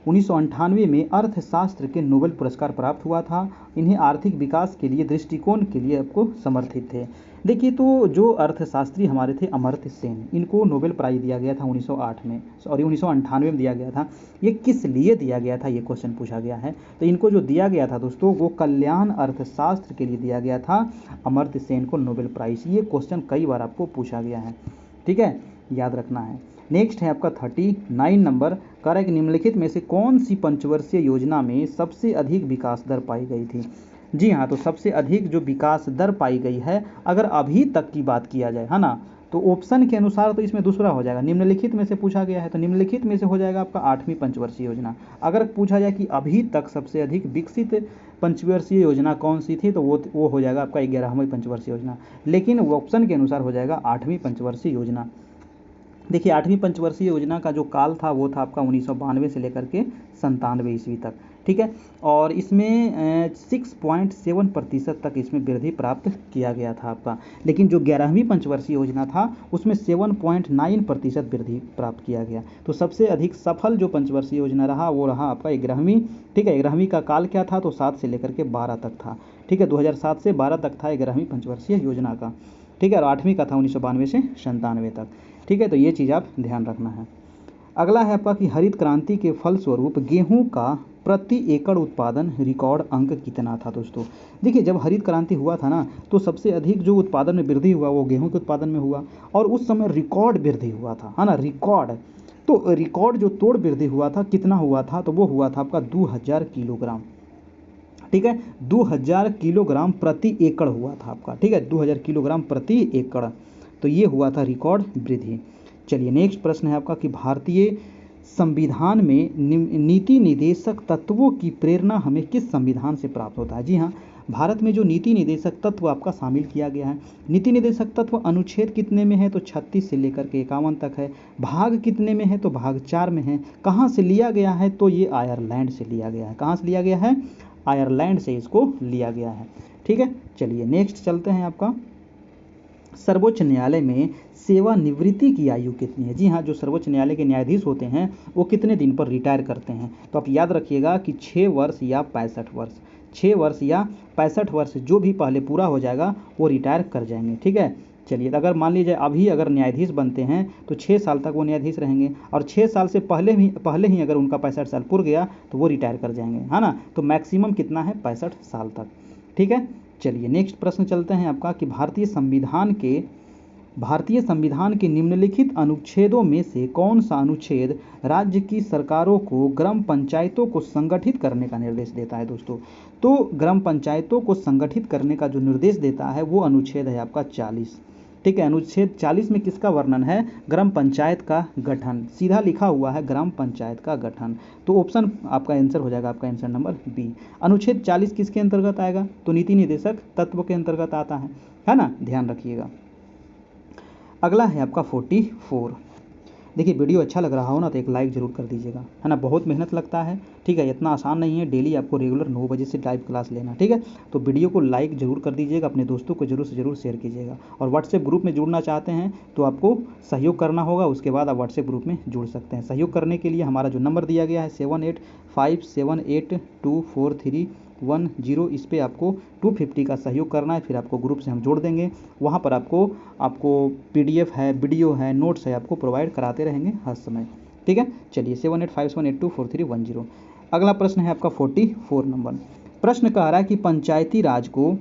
1998 में अर्थशास्त्र के नोबेल पुरस्कार प्राप्त हुआ था, इन्हें आर्थिक विकास के लिए दृष्टिकोण के लिए आपको समर्थित थे। देखिए तो जो अर्थशास्त्री हमारे थे अमर्त्य सेन, इनको नोबेल प्राइज दिया गया था 1998 में दिया गया था। ये किस लिए दिया गया था, ये क्वेश्चन पूछा गया है। तो इनको जो दिया गया था दोस्तों वो कल्याण अर्थशास्त्र के लिए दिया गया था अमर्त्य सेन को नोबेल प्राइज। ये क्वेश्चन कई बार आपको पूछा गया है। ठीक है, याद रखना है। नेक्स्ट है आपका 39 नंबर, कह रहा है कि निम्नलिखित में से कौन सी पंचवर्षीय योजना में सबसे अधिक विकास दर पाई गई थी? जी हाँ, तो सबसे अधिक जो विकास दर पाई गई है, अगर अभी तक की बात किया जाए, है ना, तो ऑप्शन के अनुसार तो इसमें दूसरा हो जाएगा, निम्नलिखित में से पूछा गया है तो निम्नलिखित में से हो जाएगा आपका 8वीं पंचवर्षीय योजना। अगर पूछा जाए कि अभी तक सबसे अधिक विकसित पंचवर्षीय योजना कौन सी थी तो वो हो जाएगा आपका 11वीं पंचवर्षीय योजना, लेकिन वो ऑप्शन के अनुसार हो जाएगा 8वीं पंचवर्षीय योजना। देखिए 8वीं पंचवर्षीय योजना का जो काल था वो था आपका 1992 से लेकर के 97 ईस्वी तक, ठीक है। और इसमें 6.7% तक इसमें वृद्धि प्राप्त किया गया था आपका, लेकिन जो 11वीं पंचवर्षीय योजना था उसमें 7.9% वृद्धि प्राप्त किया गया। तो सबसे अधिक सफल जो पंचवर्षीय योजना रहा वो रहा आपका 11वीं, ठीक है। 11वीं का काल क्या था तो 7 से लेकर के 12 तक था, ठीक है। 2007 से 12 तक था 11वीं पंचवर्षीय योजना का, ठीक है। और 8वीं का था 1992 से 97 तक, ठीक है। तो ये चीज़ आप ध्यान रखना है। अगला है आपका कि हरित क्रांति के फलस्वरूप गेहूं का प्रति एकड़ उत्पादन रिकॉर्ड अंक कितना था दोस्तों। देखिए जब हरित क्रांति हुआ था ना तो सबसे अधिक जो उत्पादन में वृद्धि हुआ वो गेहूं के उत्पादन में हुआ, और उस समय रिकॉर्ड वृद्धि हुआ था, है ना, रिकॉर्ड। तो रिकॉर्ड जो तोड़ वृद्धि हुआ था कितना हुआ था तो वो हुआ था आपका 2000 किलोग्राम, ठीक है। 2000 किलोग्राम प्रति एकड़ हुआ था आपका, ठीक है, 2000 किलोग्राम प्रति एकड़। तो ये हुआ था रिकॉर्ड वृद्धि। चलिए नेक्स्ट प्रश्न है आपका कि भारतीय संविधान में नीति निर्देशक तत्वों की प्रेरणा हमें किस संविधान से प्राप्त होता है। जी हाँ, भारत में जो नीति निर्देशक तत्व आपका शामिल किया गया है, नीति निर्देशक तत्व अनुच्छेद कितने में है तो 36 से लेकर के 51 तक है। भाग कितने में है तो भाग 4 में है। कहाँ से लिया गया है तो ये आयरलैंड से लिया गया है। कहाँ से लिया गया है, आयरलैंड से इसको लिया गया है, ठीक है। चलिए नेक्स्ट चलते हैं आपका, सर्वोच्च न्यायालय में सेवानिवृत्ति की आयु कितनी है। जी हाँ, जो सर्वोच्च न्यायालय के न्यायाधीश होते हैं वो कितने दिन पर रिटायर करते हैं तो आप याद रखिएगा कि 6 वर्ष या 65 वर्ष, 6 वर्ष या 65 वर्ष जो भी पहले पूरा हो जाएगा वो रिटायर कर जाएंगे, ठीक है। चलिए अगर मान लीजिए अभी अगर न्यायाधीश बनते हैं तो 6 साल तक वो न्यायाधीश रहेंगे, और 6 साल से पहले ही अगर उनका 65 साल पूरा गया तो वो रिटायर कर जाएंगे, है ना। तो मैक्सिमम कितना है 65 साल तक, ठीक है। चलिए नेक्स्ट प्रश्न चलते हैं आपका कि भारतीय संविधान के निम्नलिखित अनुच्छेदों में से कौन सा अनुच्छेद राज्य की सरकारों को ग्राम पंचायतों को संगठित करने का निर्देश देता है दोस्तों। तो ग्राम पंचायतों को संगठित करने का जो निर्देश देता है वो अनुच्छेद है आपका 40, ठीक है। अनुच्छेद 40 में किसका वर्णन है, ग्राम पंचायत का गठन, सीधा लिखा हुआ है ग्राम पंचायत का गठन। तो ऑप्शन आपका आंसर हो जाएगा आपका आंसर नंबर बी। अनुच्छेद 40 किसके अंतर्गत आएगा तो नीति निर्देशक तत्व के अंतर्गत आता है ना, ध्यान रखिएगा। अगला है आपका 44। देखिए वीडियो अच्छा लग रहा हो ना तो एक लाइक ज़रूर कर दीजिएगा, है ना। बहुत मेहनत लगता है, ठीक है, इतना आसान नहीं है डेली आपको रेगुलर 9 बजे से लाइव क्लास लेना, ठीक है। तो वीडियो को लाइक ज़रूर कर दीजिएगा, अपने दोस्तों को जरूर से ज़रूर शेयर कीजिएगा। और व्हाट्सएप ग्रुप में जुड़ना चाहते हैं तो आपको सहयोग करना होगा, उसके बाद आप व्हाट्सएप ग्रुप में जुड़ सकते हैं। सहयोग करने के लिए हमारा जो नंबर दिया गया है 7857824310, इस पर आपको 250 का सहयोग करना है, फिर आपको ग्रुप से हम जोड़ देंगे। वहाँ पर आपको PDF है, वीडियो है, नोट्स है, आपको प्रोवाइड कराते रहेंगे हर समय, ठीक है। चलिए 7857824310। अगला प्रश्न है आपका 44 नंबर। प्रश्न कह रहा है कि पंचायती राज को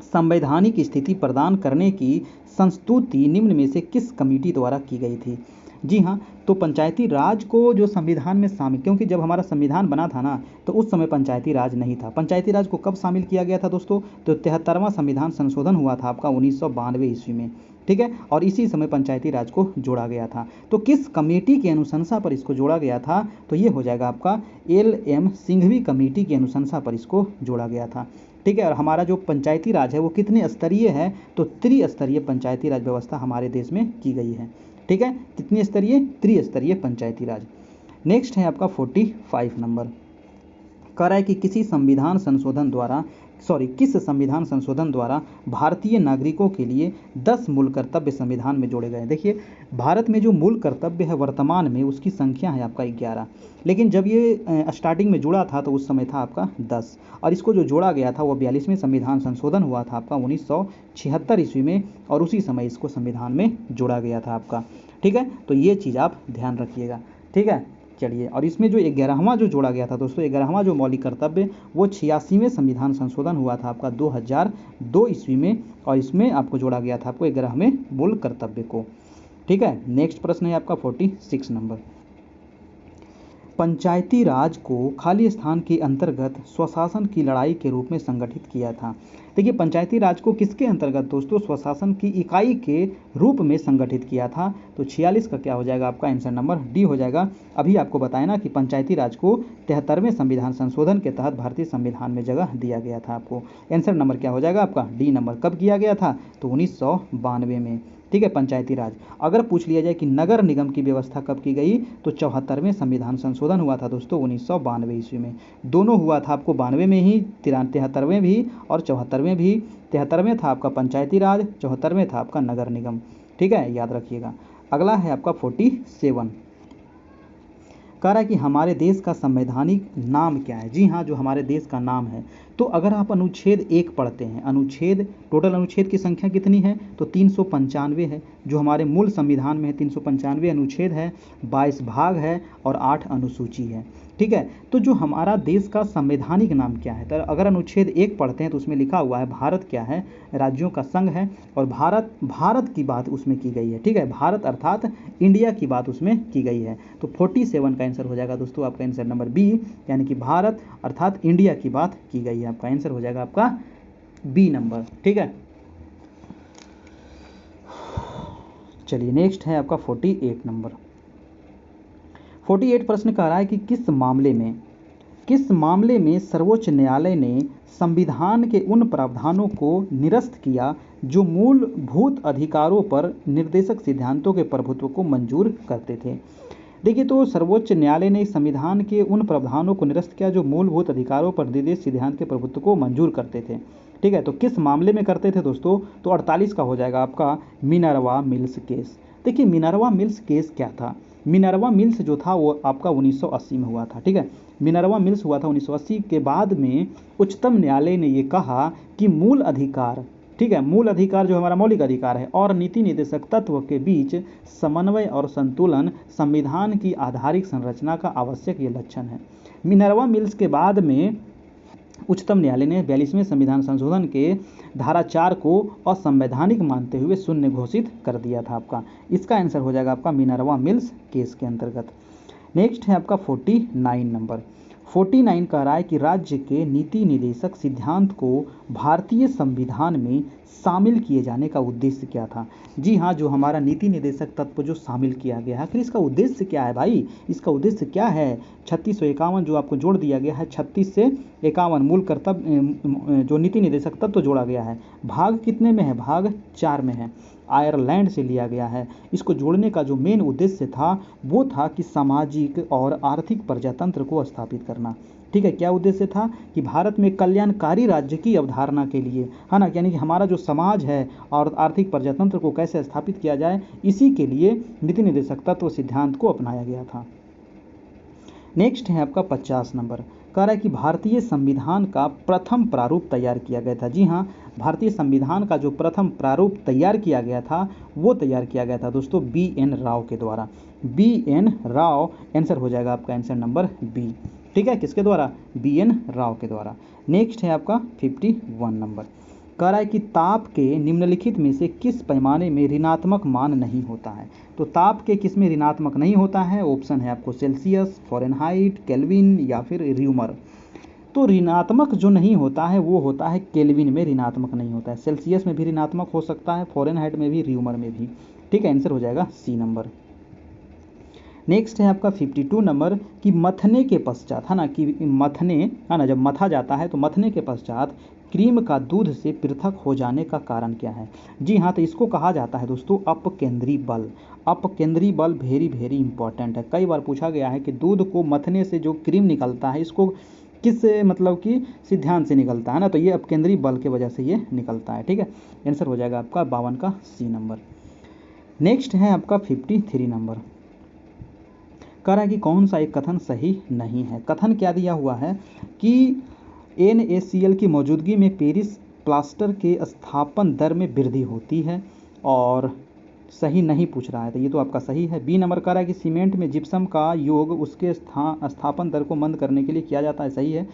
संवैधानिक स्थिति प्रदान करने की संस्तुति निम्न में से किस कमेटी द्वारा की गई थी। जी हाँ, तो पंचायती राज को जो संविधान में शामिल, क्योंकि जब हमारा संविधान बना था ना तो उस समय पंचायती राज नहीं था। पंचायती राज को कब शामिल किया गया था दोस्तों तो 73वां संविधान संशोधन हुआ था आपका 1992 ईस्वी में, ठीक है। और इसी समय पंचायती राज को जोड़ा गया था। तो किस कमेटी की अनुशंसा पर इसको जोड़ा गया था तो ये हो जाएगा आपका LM सिंघवी कमेटी की अनुशंसा पर इसको जोड़ा गया था, ठीक है। और हमारा जो पंचायती राज है वो कितने स्तरीय है तो त्रिस्तरीय पंचायती राज व्यवस्था हमारे देश में की गई है, ठीक है। कितनी स्तरीय, त्रिस्तरीय पंचायती राज। नेक्स्ट है आपका 45 नंबर। कह रहा है कि किस संविधान संशोधन द्वारा भारतीय नागरिकों के लिए 10 मूल कर्तव्य संविधान में जोड़े गए। देखिए भारत में जो मूल कर्तव्य है वर्तमान में उसकी संख्या है आपका 11, लेकिन जब ये स्टार्टिंग में जुड़ा था तो उस समय था आपका 10, और इसको जो जोड़ा गया था वो 42वें संविधान संशोधन हुआ था आपका 1976 ईस्वी में, और उसी समय इसको संविधान में जोड़ा गया था आपका, ठीक है। तो ये चीज़ आप ध्यान रखिएगा, ठीक है। चलिए, और इसमें जो 11वां जो जोड़ा गया था दोस्तों, 11वां जो मौलिक कर्तव्य वो 86वें संविधान संशोधन हुआ था आपका 2002 ईस्वी में, और इसमें आपको जोड़ा गया था आपको 11वें मूल कर्तव्य को, ठीक है। नेक्स्ट प्रश्न है आपका 46 नंबर। पंचायती राज को खाली स्थान के अंतर्गत स्वशासन की लड़ाई के रूप में संगठित किया था। देखिए पंचायती राज को किसके अंतर्गत दोस्तों, स्वशासन की इकाई के रूप में संगठित किया था। तो 46 का क्या हो जाएगा आपका आंसर नंबर डी हो जाएगा। अभी आपको बताया ना कि पंचायती राज को 73वें संविधान संशोधन के तहत भारतीय संविधान में जगह दिया गया था आपको। आंसर नंबर क्या हो जाएगा आपका डी नंबर। कब किया गया था, तो 1992 में। ठीक है, पंचायती राज। अगर पूछ लिया जाए कि नगर निगम की व्यवस्था कब की गई, तो 74वें संविधान संशोधन हुआ था दोस्तों 1992 ईस्वी में। दोनों हुआ था आपको 92 में ही, 73वें भी और 74वें भी। 73वें था आपका पंचायती राज, 74वें था आपका नगर निगम। ठीक है, याद रखिएगा। अगला है आपका 47। कह रहा है कि हमारे देश का संवैधानिक नाम क्या है। जी हाँ, जो हमारे देश का नाम है, तो अगर आप अनुच्छेद 1 पढ़ते हैं, अनुच्छेद टोटल अनुच्छेद की संख्या कितनी है, तो 395 है। जो हमारे मूल संविधान में है 395 अनुच्छेद है, 22 भाग है और 8 अनुसूची है। ठीक है, तो जो हमारा देश का संवैधानिक नाम क्या है, तो अगर अनुच्छेद 1 पढ़ते हैं तो उसमें लिखा हुआ है भारत क्या है, राज्यों का संघ है। और भारत की बात उसमें की गई है। ठीक है, भारत अर्थात इंडिया की बात उसमें की गई है। तो 47 का आंसर हो जाएगा दोस्तों आपका आंसर नंबर बी, यानी कि भारत अर्थात इंडिया की बात की गई है। आपका आंसर हो जाएगा आपका बी नंबर। ठीक है, चलिए नेक्स्ट है आपका 48 नंबर। 48 प्रश्न कह रहा है कि किस मामले में सर्वोच्च न्यायालय ने संविधान के उन प्रावधानों को निरस्त किया जो मूलभूत अधिकारों पर निर्देशक सिद्धांतों के प्रभुत्व को मंजूर करते थे। देखिए, तो सर्वोच्च न्यायालय ने संविधान के उन प्रावधानों को निरस्त किया जो मूलभूत अधिकारों पर निर्देशित सिद्धांत के प्रभुत्व को मंजूर करते थे। ठीक है, तो किस मामले में करते थे दोस्तों, तो 48 का हो जाएगा आपका मिनर्वा मिल्स केस। देखिए मिनर्वा मिल्स केस क्या था, मिनर्वा मिल्स जो था वो आपका 1980 में हुआ था। ठीक है, मिनर्वा मिल्स हुआ था 1980 के बाद में उच्चतम न्यायालय ने ये कहा कि मूल अधिकार, ठीक है, मूल अधिकार जो हमारा मौलिक अधिकार है और नीति निर्देशक तत्व के बीच समन्वय और संतुलन संविधान की आधारिक संरचना का आवश्यक ये लक्षण है। मिनर्वा मिल्स के बाद में उच्चतम न्यायालय ने 42वें संविधान संशोधन के धारा 4 को असंवैधानिक मानते हुए शून्य घोषित कर दिया था आपका। इसका आंसर हो जाएगा आपका मिनर्वा मिल्स केस के अंतर्गत। नेक्स्ट है आपका 49 नंबर। 49 कह रहा है कि राज्य के नीति निर्देशक सिद्धांत को भारतीय संविधान में शामिल किए जाने का उद्देश्य क्या था। जी हाँ, जो हमारा नीति निर्देशक तत्व जो शामिल किया गया है, आखिर इसका उद्देश्य क्या है भाई, इसका उद्देश्य क्या है। 3651 जो आपको जोड़ दिया गया है, 36 से 51 मूल कर्तव्य जो नीति निर्देशक तत्व जोड़ा गया है, भाग कितने में है, भाग 4 में है, आयरलैंड से लिया गया है। इसको जोड़ने का जो मेन उद्देश्य था वो था कि सामाजिक और आर्थिक प्रजातंत्र को स्थापित करना। ठीक है, क्या उद्देश्य था कि भारत में कल्याणकारी राज्य की अवधारणा के लिए, है ना, यानी कि हमारा जो समाज है और आर्थिक प्रजातंत्र को कैसे स्थापित किया जाए, इसी के लिए नीति निर्देशक तत्व सिद्धांत को अपनाया गया था। नेक्स्ट है आपका 50 नंबर। कह रहा है कि भारतीय संविधान का प्रथम प्रारूप तैयार किया गया था। जी हाँ, भारतीय संविधान का जो प्रथम प्रारूप तैयार किया गया था वो तैयार किया गया था दोस्तों BN राव के द्वारा। BN राव आंसर हो जाएगा आपका आंसर नंबर बी। ठीक है, किसके द्वारा, BN राव के द्वारा। नेक्स्ट है आपका 51 नंबर। कह रहा है कि ताप के निम्नलिखित में से किस पैमाने में ऋणात्मक मान नहीं होता है। तो ताप के किस में ऋणात्मक नहीं होता है, ऑप्शन है आपको सेल्सियस, फ़ारेनहाइट, केल्विन या फिर र्यूमर। तो ऋणात्मक जो नहीं होता है वो होता है केल्विन में ऋणात्मक नहीं होता है, सेल्सियस में भी ऋणात्मक हो सकता है, फ़ारेनहाइट में भी, र्यूमर में भी। ठीक है, आंसर हो जाएगा सी नंबर। नेक्स्ट है आपका 52 नंबर कि मथने के पश्चात, है ना, कि मथने, है ना, जब मथा जाता है तो मथने के पश्चात क्रीम का दूध से पृथक हो जाने का कारण क्या है। जी हाँ, तो इसको कहा जाता है दोस्तों अपकेंद्री बल। अपकेंद्री बल वेरी वेरी इंपॉर्टेंट है, कई बार पूछा गया है कि दूध को मथने से जो क्रीम निकलता है इसको किस मतलब कि सिद्धांत से निकलता है ना, तो ये अपकेंद्री बल के वजह से ये निकलता है। ठीक है, आंसर हो जाएगा आपका 52 का सी नंबर। नेक्स्ट है आपका 53 नंबर। कह रहा है कि कौन सा एक कथन सही नहीं है। कथन क्या दिया हुआ है कि NaCl की मौजूदगी में पेरिस प्लास्टर के स्थापन दर में वृद्धि होती है, और सही नहीं पूछ रहा है, तो ये तो आपका सही है। बी नंबर कह रहा है कि सीमेंट में जिप्सम का योग उसके स्थापन दर को मंद करने के लिए किया जाता है, सही है।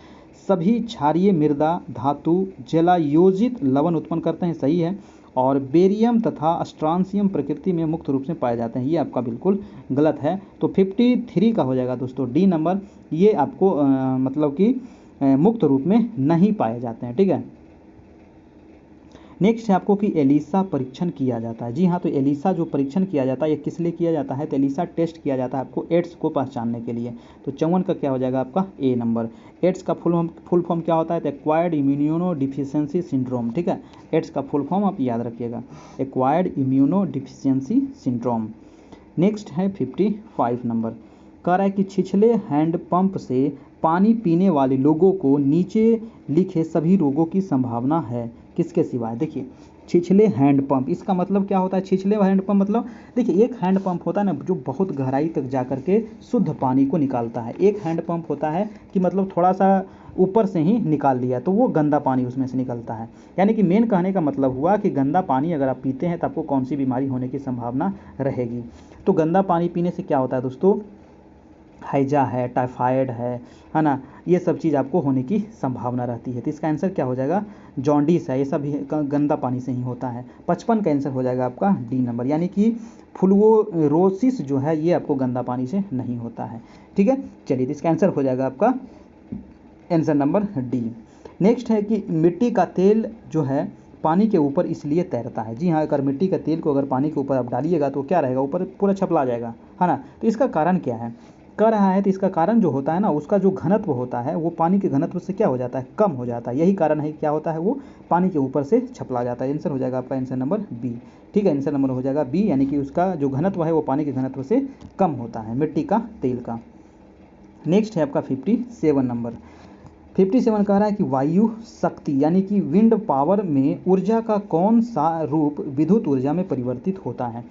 सभी क्षारीय मृदा धातु जलायोजित लवण उत्पन्न करते हैं, सही है। और बेरियम तथा स्ट्रांसियम प्रकृति में मुक्त रूप से पाए जाते हैं। ये आपका बिल्कुल गलत है। तो 53 का हो जाएगा दोस्तों डी नंबर। ये आपको मतलब कि मुक्त रूप में नहीं पाए जाते हैं। ठीक है, नेक्स्ट है आपको कि एलिसा परीक्षण किया जाता है। जी हाँ, तो एलिसा जो परीक्षण किया जाता है ये किस लिए किया जाता है? तो एलिसा टेस्ट किया जाता है आपको एड्स को पहचानने के लिए। तो 54 का क्या हो जाएगा आपका ए नंबर। एड्स का फुल फॉर्म क्या होता है? तो एक्वायर्ड इम्यूनो डिफिशियंसी सिंड्रोम। ठीक है, एड्स का फुल फॉर्म आप याद रखिएगा, acquired immuno deficiency syndrome. Next है 55 नंबर, कह रहा है कि छिछले हैंडपंप से पानी पीने वाले लोगों को नीचे लिखे सभी रोगों की संभावना है, किसके सिवाय? देखिए, छिछले हैंडपंप, इसका मतलब क्या होता है? छिछले हैंडपंप मतलब देखिए, एक हैंडपंप होता है ना जो बहुत गहराई तक जा करके शुद्ध पानी को निकालता है। एक हैंडपंप होता है कि मतलब थोड़ा सा ऊपर से ही निकाल लिया तो वो गंदा पानी उसमें से निकलता है। यानी कि मेन कहने का मतलब हुआ कि गंदा पानी अगर आप पीते हैं तो आपको कौन सी बीमारी होने की संभावना रहेगी। तो गंदा पानी पीने से क्या होता है दोस्तों? हैजा है, टाइफाइड है ना, ये सब चीज़ आपको होने की संभावना रहती है। तो इसका आंसर क्या हो जाएगा? जॉन्डिस है, ये सब गंदा पानी से ही होता है। 55 का आंसर हो जाएगा आपका डी नंबर, यानी कि फ्लूरोसिस जो है ये आपको गंदा पानी से नहीं होता है। ठीक है, चलिए, तो इसका आंसर हो जाएगा आपका आंसर नंबर डी। नेक्स्ट है कि मिट्टी का तेल जो है पानी के ऊपर इसलिए तैरता है। जी हाँ, अगर मिट्टी का तेल को अगर पानी के ऊपर आप डालिएगा तो क्या रहेगा? ऊपर पूरा छपला जाएगा, है ना। तो इसका कारण क्या है? कह रहा है तो इसका कारण जो होता है ना, उसका जो घनत्व होता है वो पानी के घनत्व से क्या हो जाता है? कम हो जाता है। यही कारण है क्या होता है? वो पानी के ऊपर से छपला जाता है। आंसर हो जाएगा आपका आंसर नंबर बी। ठीक है, आंसर नंबर हो जाएगा बी, यानी कि उसका जो घनत्व है वो पानी के घनत्व से कम होता है मिट्टी का तेल का। नेक्स्ट है आपका 57 नंबर। 57 कह रहा है कि वायु शक्ति यानी कि विंड पावर में ऊर्जा का कौन सा रूप विद्युत ऊर्जा में परिवर्तित होता है?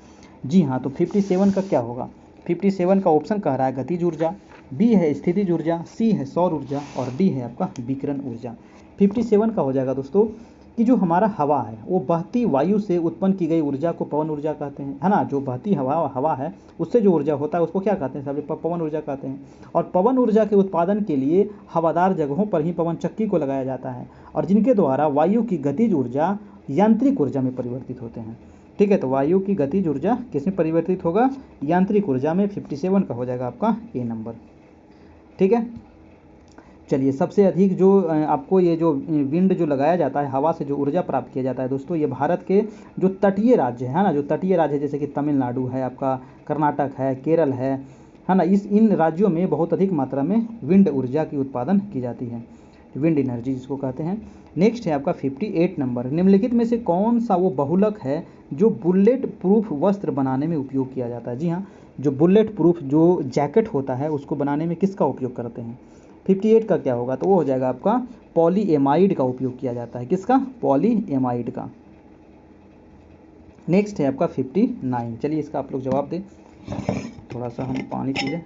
जी हाँ, तो 57 का क्या होगा? 57 का ऑप्शन कह रहा है गतिज ऊर्जा, बी है स्थितिज ऊर्जा, सी है सौर ऊर्जा और डी है आपका विकिरण ऊर्जा। 57 का हो जाएगा दोस्तों कि जो हमारा हवा है वो बहती वायु से उत्पन्न की गई ऊर्जा को पवन ऊर्जा कहते हैं, है ना। जो बहती हवा है उससे जो ऊर्जा होता है उसको क्या कहते हैं? सब पवन ऊर्जा कहते हैं। और पवन ऊर्जा के उत्पादन के लिए हवादार जगहों पर ही पवन चक्की को लगाया जाता है, और जिनके द्वारा वायु की गतिज ऊर्जा यांत्रिक ऊर्जा में परिवर्तित होते हैं। ठीक है, तो वायु की गतिज ऊर्जा किस में परिवर्तित होगा? यांत्रिक ऊर्जा में। 57 का हो जाएगा आपका ए नंबर। ठीक है, चलिए, सबसे अधिक जो आपको ये जो विंड जो लगाया जाता है, हवा से जो ऊर्जा प्राप्त किया जाता है दोस्तों, ये भारत के जो तटीय राज्य है ना, जो तटीय राज्य जैसे कि तमिलनाडु है आपका, कर्नाटक है, केरल है ना, इन राज्यों में बहुत अधिक मात्रा में विंड ऊर्जा की उत्पादन की जाती है, विंड एनर्जी जिसको कहते हैं। नेक्स्ट है आपका 58 नंबर, निम्नलिखित में से कौन सा वो बहुलक है जो बुलेट प्रूफ वस्त्र बनाने में उपयोग किया जाता है? जी हाँ, जो बुलेट प्रूफ जो जैकेट होता है उसको बनाने में किसका उपयोग करते हैं? 58 का क्या होगा? तो वो हो जाएगा आपका पॉलीएमाइड का उपयोग किया जाता है। किसका? पॉलीएमाइड का। नेक्स्ट है आपका 59। चलिए, इसका आप लोग जवाब दें। थोड़ा सा हम पानी पी लें।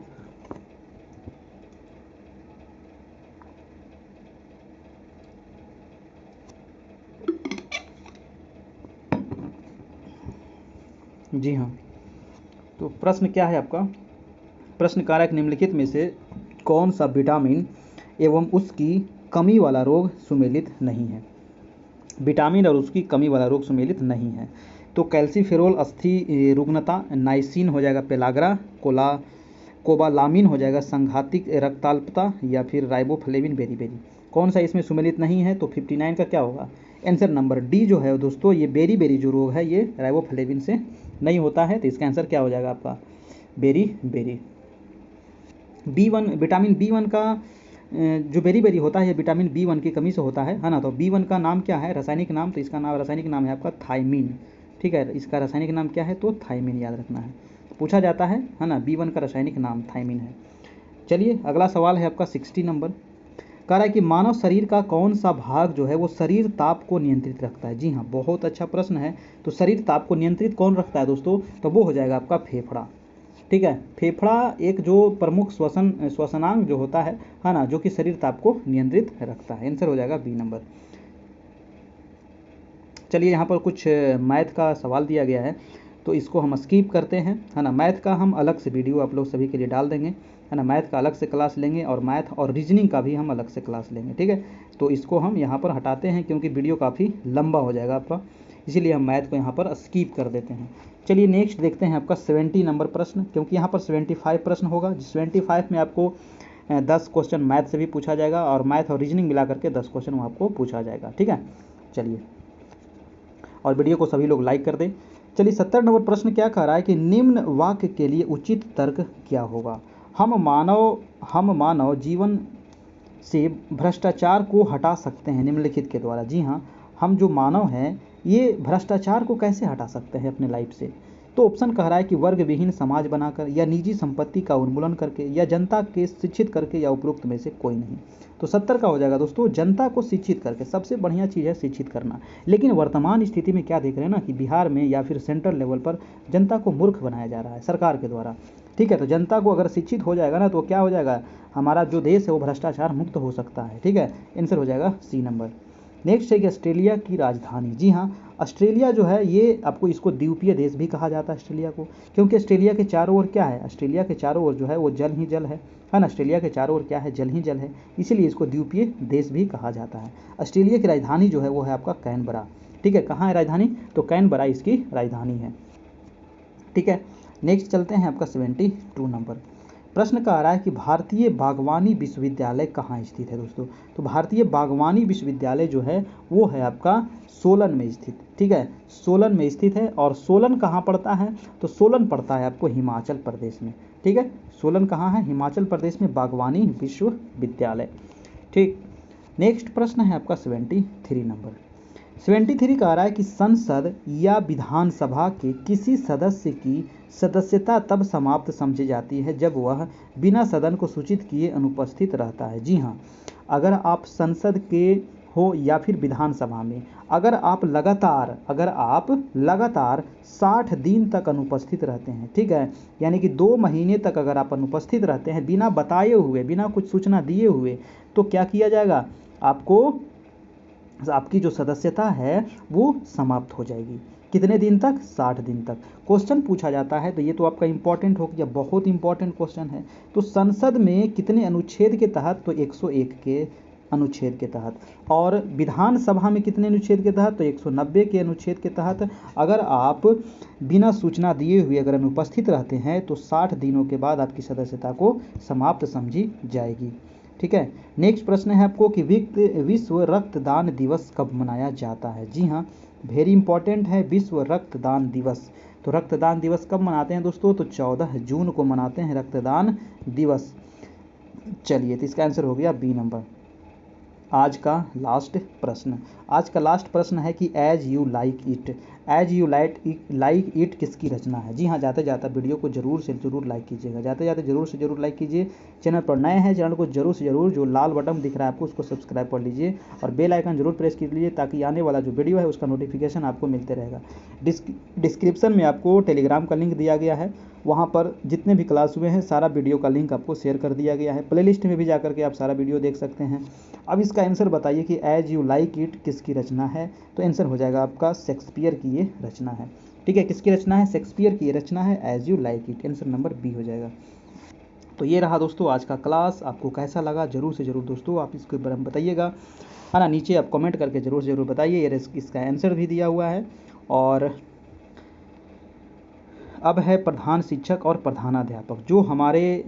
जी हाँ, तो प्रश्न क्या है आपका? प्रश्न कारक निम्नलिखित में से कौन सा विटामिन एवं उसकी कमी वाला रोग सुमेलित नहीं है? विटामिन और उसकी कमी वाला रोग सुमेलित नहीं है। तो कैल्सीफेरोल अस्थि रुग्णता, नाइसिन हो जाएगा पेलाग्रा, कोबालामिन हो जाएगा संघातिक रक्ताल्पता, या फिर राइबोफ्लेविन बेरी। कौन सा इसमें सुमेलित नहीं है? तो 59 का क्या होगा? आंसर नंबर डी जो है दोस्तों, ये बेरी जो रोग है ये राइबोफ्लेविन से नहीं होता है। तो इसका आंसर क्या हो जाएगा आपका? बेरी। B1 विटामिन B1 का जो बेरी होता है ये विटामिन B1 की कमी से होता है ना। तो B1 का नाम क्या है, रासायनिक नाम? तो इसका नाम रासायनिक नाम है आपका थायमीन। ठीक है, इसका रासायनिक नाम क्या है? तो थायमीन, याद रखना है, पूछा जाता है ना। B1 का रासायनिक नाम थायमीन है। चलिए, अगला सवाल है आपका 60 नंबर। कह रहा है कि मानव शरीर का कौन सा भाग जो है वो शरीर ताप को नियंत्रित रखता है? जी हाँ, बहुत अच्छा प्रश्न है। तो शरीर ताप को नियंत्रित कौन रखता है दोस्तों? तो वो हो जाएगा आपका फेफड़ा। ठीक है, फेफड़ा एक जो प्रमुख श्वसनांग जो होता है ना, जो कि शरीर ताप को नियंत्रित रखता है। आंसर हो जाएगा बी नंबर। चलिए, यहाँ पर कुछ मैथ का सवाल दिया गया है तो इसको हम स्किप करते हैं, है ना। मैथ का हम अलग से वीडियो आप लोग सभी के लिए डाल देंगे, है ना। मैथ का अलग से क्लास लेंगे और मैथ और रीजनिंग का भी हम अलग से क्लास लेंगे। ठीक है, तो इसको हम यहाँ पर हटाते हैं क्योंकि वीडियो काफ़ी लंबा हो जाएगा आपका। इसीलिए हम मैथ को यहाँ पर स्कीप कर देते हैं। चलिए नेक्स्ट देखते हैं आपका 70 नंबर प्रश्न, क्योंकि यहाँ पर 75 प्रश्न होगा। 75 में आपको 10 क्वेश्चन मैथ से भी पूछा जाएगा और मैथ और रीजनिंग मिला करके 10 क्वेश्चन वो आपको पूछा जाएगा। ठीक है, चलिए, और वीडियो को सभी लोग लाइक कर दें। चलिए 70 नंबर प्रश्न क्या कह रहा है कि निम्न वाक्य के लिए उचित तर्क क्या होगा। हम मानव जीवन से भ्रष्टाचार को हटा सकते हैं निम्नलिखित के द्वारा। जी हाँ, हम जो मानव हैं ये भ्रष्टाचार को कैसे हटा सकते हैं अपने लाइफ से। तो ऑप्शन कह रहा है कि वर्ग विहीन समाज बनाकर, या निजी संपत्ति का उन्मूलन करके, या जनता के शिक्षित करके, या उपरोक्त में से कोई नहीं। तो 70 का हो जाएगा दोस्तों, जनता को शिक्षित करके। सबसे बढ़िया चीज़ है शिक्षित करना। लेकिन वर्तमान स्थिति में क्या देख रहे हैं ना कि बिहार में या फिर सेंट्रल लेवल पर जनता को मूर्ख बनाया जा रहा है सरकार के द्वारा। ठीक है, तो जनता को अगर शिक्षित हो जाएगा ना तो क्या हो जाएगा, हमारा जो देश है वो भ्रष्टाचार मुक्त हो सकता है। ठीक है, आंसर हो जाएगा सी नंबर। नेक्स्ट है कि ऑस्ट्रेलिया की राजधानी। जी हाँ, ऑस्ट्रेलिया जो है ये आपको इसको द्वीपीय देश भी कहा जाता है ऑस्ट्रेलिया को, क्योंकि ऑस्ट्रेलिया के चारों ओर क्या है, ऑस्ट्रेलिया के चारों ओर जो है वो जल ही जल है ना। ऑस्ट्रेलिया के चारों ओर क्या है, जल ही जल है, इसीलिए इसको द्वीपीय देश भी कहा जाता है। ऑस्ट्रेलिया की राजधानी जो है वो है आपका कैनबरा। ठीक है, कहाँ है राजधानी, तो कैनबरा इसकी राजधानी है। ठीक है, नेक्स्ट चलते हैं आपका 72 नंबर प्रश्न का आ रहा है कि भारतीय बागवानी विश्वविद्यालय कहाँ स्थित है दोस्तों। तो भारतीय बागवानी विश्वविद्यालय जो है वो है आपका सोलन में स्थित। ठीक है, सोलन में स्थित है। और सोलन कहाँ पड़ता है, तो सोलन पड़ता है आपको हिमाचल प्रदेश में। ठीक है, सोलन कहाँ है, हिमाचल प्रदेश में बागवानी विश्वविद्यालय। ठीक, नेक्स्ट प्रश्न है आपका 73 नंबर। 73 का आ रहा है कि संसद या विधानसभा के किसी सदस्य की सदस्यता तब समाप्त समझी जाती है जब वह बिना सदन को सूचित किए अनुपस्थित रहता है। जी हाँ, अगर आप संसद के हो या फिर विधानसभा में अगर आप लगातार 60 दिन तक अनुपस्थित रहते हैं, ठीक है, यानी कि 2 महीने तक अगर आप अनुपस्थित रहते हैं बिना बताए हुए, बिना कुछ सूचना दिए हुए, तो क्या किया जाएगा, आपकी जो सदस्यता है वो समाप्त हो जाएगी। कितने दिन तक, 60 दिन तक। क्वेश्चन पूछा जाता है तो ये तो आपका इंपॉर्टेंट हो गया, बहुत इंपॉर्टेंट क्वेश्चन है। तो संसद में कितने अनुच्छेद के तहत, तो 101 के अनुच्छेद के तहत। और विधानसभा में कितने अनुच्छेद के तहत, तो 190 के अनुच्छेद के तहत अगर आप बिना सूचना दिए हुए अगर अनुपस्थित रहते हैं तो 60 दिनों के बाद आपकी सदस्यता को समाप्त समझी जाएगी। ठीक है, नेक्स्ट प्रश्न है आपको कि विश्व रक्तदान दिवस कब मनाया जाता है। जी हाँ, वेरी इंपॉर्टेंट है, विश्व रक्तदान दिवस। तो रक्तदान दिवस कब मनाते हैं दोस्तों, तो 14 जून को मनाते हैं रक्तदान दिवस। चलिए, तो इसका आंसर हो गया बी नंबर। आज का लास्ट प्रश्न है कि एज यू लाइक इट किसकी रचना है। जी हाँ, जाते जाते वीडियो को जरूर से जरूर लाइक कीजिएगा, जरूर से जरूर लाइक कीजिए। चैनल पर नए हैं, चैनल को जरूर से जरूर जो लाल बटन दिख रहा है आपको उसको सब्सक्राइब कर लीजिए और बेल आइकन जरूर प्रेस कर लीजिए ताकि आने वाला जो वीडियो है उसका नोटिफिकेशन आपको मिलते रहेगा। डिस्क्रिप्शन में आपको टेलीग्राम का लिंक दिया गया है, वहाँ पर जितने भी क्लास हुए हैं सारा वीडियो का लिंक आपको शेयर कर दिया गया है। प्लेलिस्ट में भी जा करके आप सारा वीडियो देख सकते हैं। अब इसका आंसर बताइए कि एज यू लाइक इट किसकी रचना है। तो आंसर हो जाएगा आपका शेक्सपियर की ये रचना है। ठीक है, किसकी रचना है, शेक्सपियर की ये रचना है as you like it. Answer number B हो जाएगा। तो ये रहा दोस्तों आज का क्लास, आपको कैसा लगा जरूर से जरूर दोस्तों आप इसके बारे में बताइएगा, है ना। नीचे आप कमेंट करके जरूर से जरूर बताइए। ये इसका आंसर भी दिया हुआ है। और अब है प्रधान शिक्षक और प्रधानाध्यापक। जो हमारे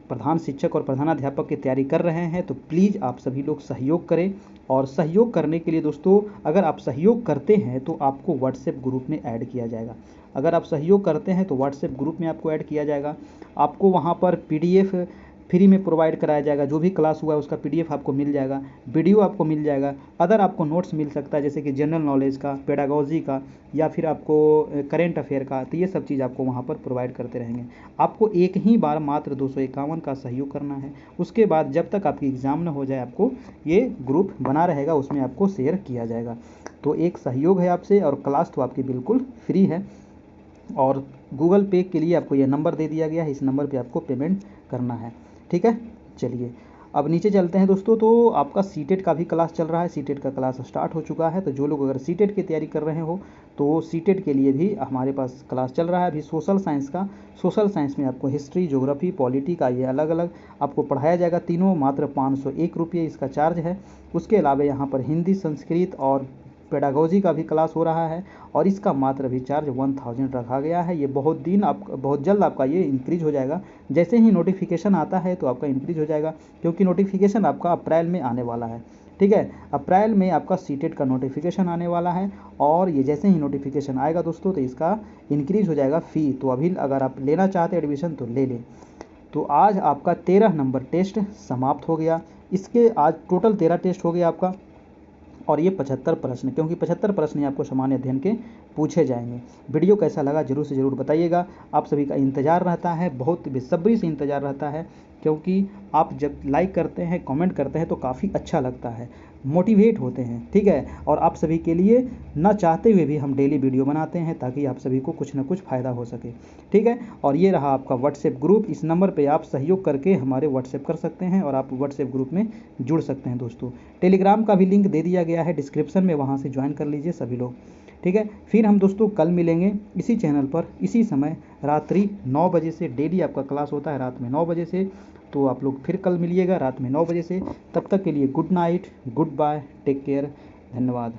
प्रधान शिक्षक और प्रधानाध्यापक की तैयारी कर रहे हैं तो प्लीज़ आप सभी लोग सहयोग करें। और सहयोग करने के लिए दोस्तों अगर आप सहयोग करते हैं तो आपको व्हाट्सएप ग्रुप में ऐड किया जाएगा। अगर आप सहयोग करते हैं तो व्हाट्सएप ग्रुप में आपको ऐड किया जाएगा। आपको वहाँ पर PDF फ्री में प्रोवाइड कराया जाएगा। जो भी क्लास हुआ है उसका PDF आपको मिल जाएगा, वीडियो आपको मिल जाएगा, अदर आपको नोट्स मिल सकता है जैसे कि जनरल नॉलेज का, पेडागोजी का, या फिर आपको करेंट अफेयर का। तो ये सब चीज़ आपको वहाँ पर प्रोवाइड करते रहेंगे। आपको एक ही बार मात्र 251 का सहयोग करना है। उसके बाद जब तक आपकी एग्ज़ाम न हो जाए आपको ये ग्रुप बना रहेगा, उसमें आपको शेयर किया जाएगा। तो एक सहयोग है आपसे और क्लास तो आपकी बिल्कुल फ्री है। और गूगल पे के लिए आपको ये नंबर दे दिया गया है, इस नंबर पे आपको पेमेंट करना है। ठीक है, चलिए अब नीचे चलते हैं दोस्तों। तो आपका सीटेट का भी क्लास चल रहा है, सीटेट का क्लास स्टार्ट हो चुका है। तो जो लोग अगर सीटेट की तैयारी कर रहे हो तो सीटेट के लिए भी हमारे पास क्लास चल रहा है अभी सोशल साइंस का। सोशल साइंस में आपको हिस्ट्री, ज्योग्राफी, पॉलिटी का ये अलग अलग आपको पढ़ाया जाएगा तीनों, मात्र 501 रुपये इसका चार्ज है। उसके अलावा यहाँ पर हिंदी, संस्कृत और पेडागोजी का भी क्लास हो रहा है और इसका मात्र अभी चार्ज 1000 रखा गया है। ये बहुत जल्द आपका ये इंक्रीज हो जाएगा। जैसे ही नोटिफिकेशन आता है तो आपका इंक्रीज हो जाएगा, क्योंकि नोटिफिकेशन आपका अप्रैल में आने वाला है। ठीक है, अप्रैल में आपका सीटेट का नोटिफिकेशन आने वाला है और ये जैसे ही नोटिफिकेशन आएगा दोस्तों तो इसका इंक्रीज हो जाएगा फ़ी। तो अभी अगर आप लेना चाहते हैं एडमिशन तो ले लें। तो आज आपका 13 नंबर टेस्ट समाप्त हो गया। इसके आज टोटल 13 टेस्ट हो गया आपका और ये 75 प्रश्न, क्योंकि 75 प्रश्न ही आपको सामान्य अध्ययन के पूछे जाएंगे। वीडियो कैसा लगा जरूर से ज़रूर बताइएगा। आप सभी का इंतज़ार रहता है, बहुत बेसब्री से इंतज़ार रहता है, क्योंकि आप जब लाइक करते हैं, कमेंट करते हैं तो काफ़ी अच्छा लगता है, मोटिवेट होते हैं। ठीक है, और आप सभी के लिए ना चाहते हुए भी हम डेली वीडियो बनाते हैं ताकि आप सभी को कुछ ना कुछ फ़ायदा हो सके। ठीक है, और ये रहा आपका व्हाट्सएप ग्रुप। इस नंबर पे आप सहयोग करके हमारे व्हाट्सएप कर सकते हैं और आप व्हाट्सएप ग्रुप में जुड़ सकते हैं दोस्तों। टेलीग्राम का भी लिंक दे दिया गया है डिस्क्रिप्शन में, वहाँ से ज्वाइन कर लीजिए सभी लोग। ठीक है, फिर हम दोस्तों कल मिलेंगे इसी चैनल पर इसी समय रात्रि 9 बजे से। डेली आपका क्लास होता है रात में 9 बजे से, तो आप लोग फिर कल मिलिएगा रात में 9 बजे से। तब तक के लिए good night, good bye, take care, धन्यवाद।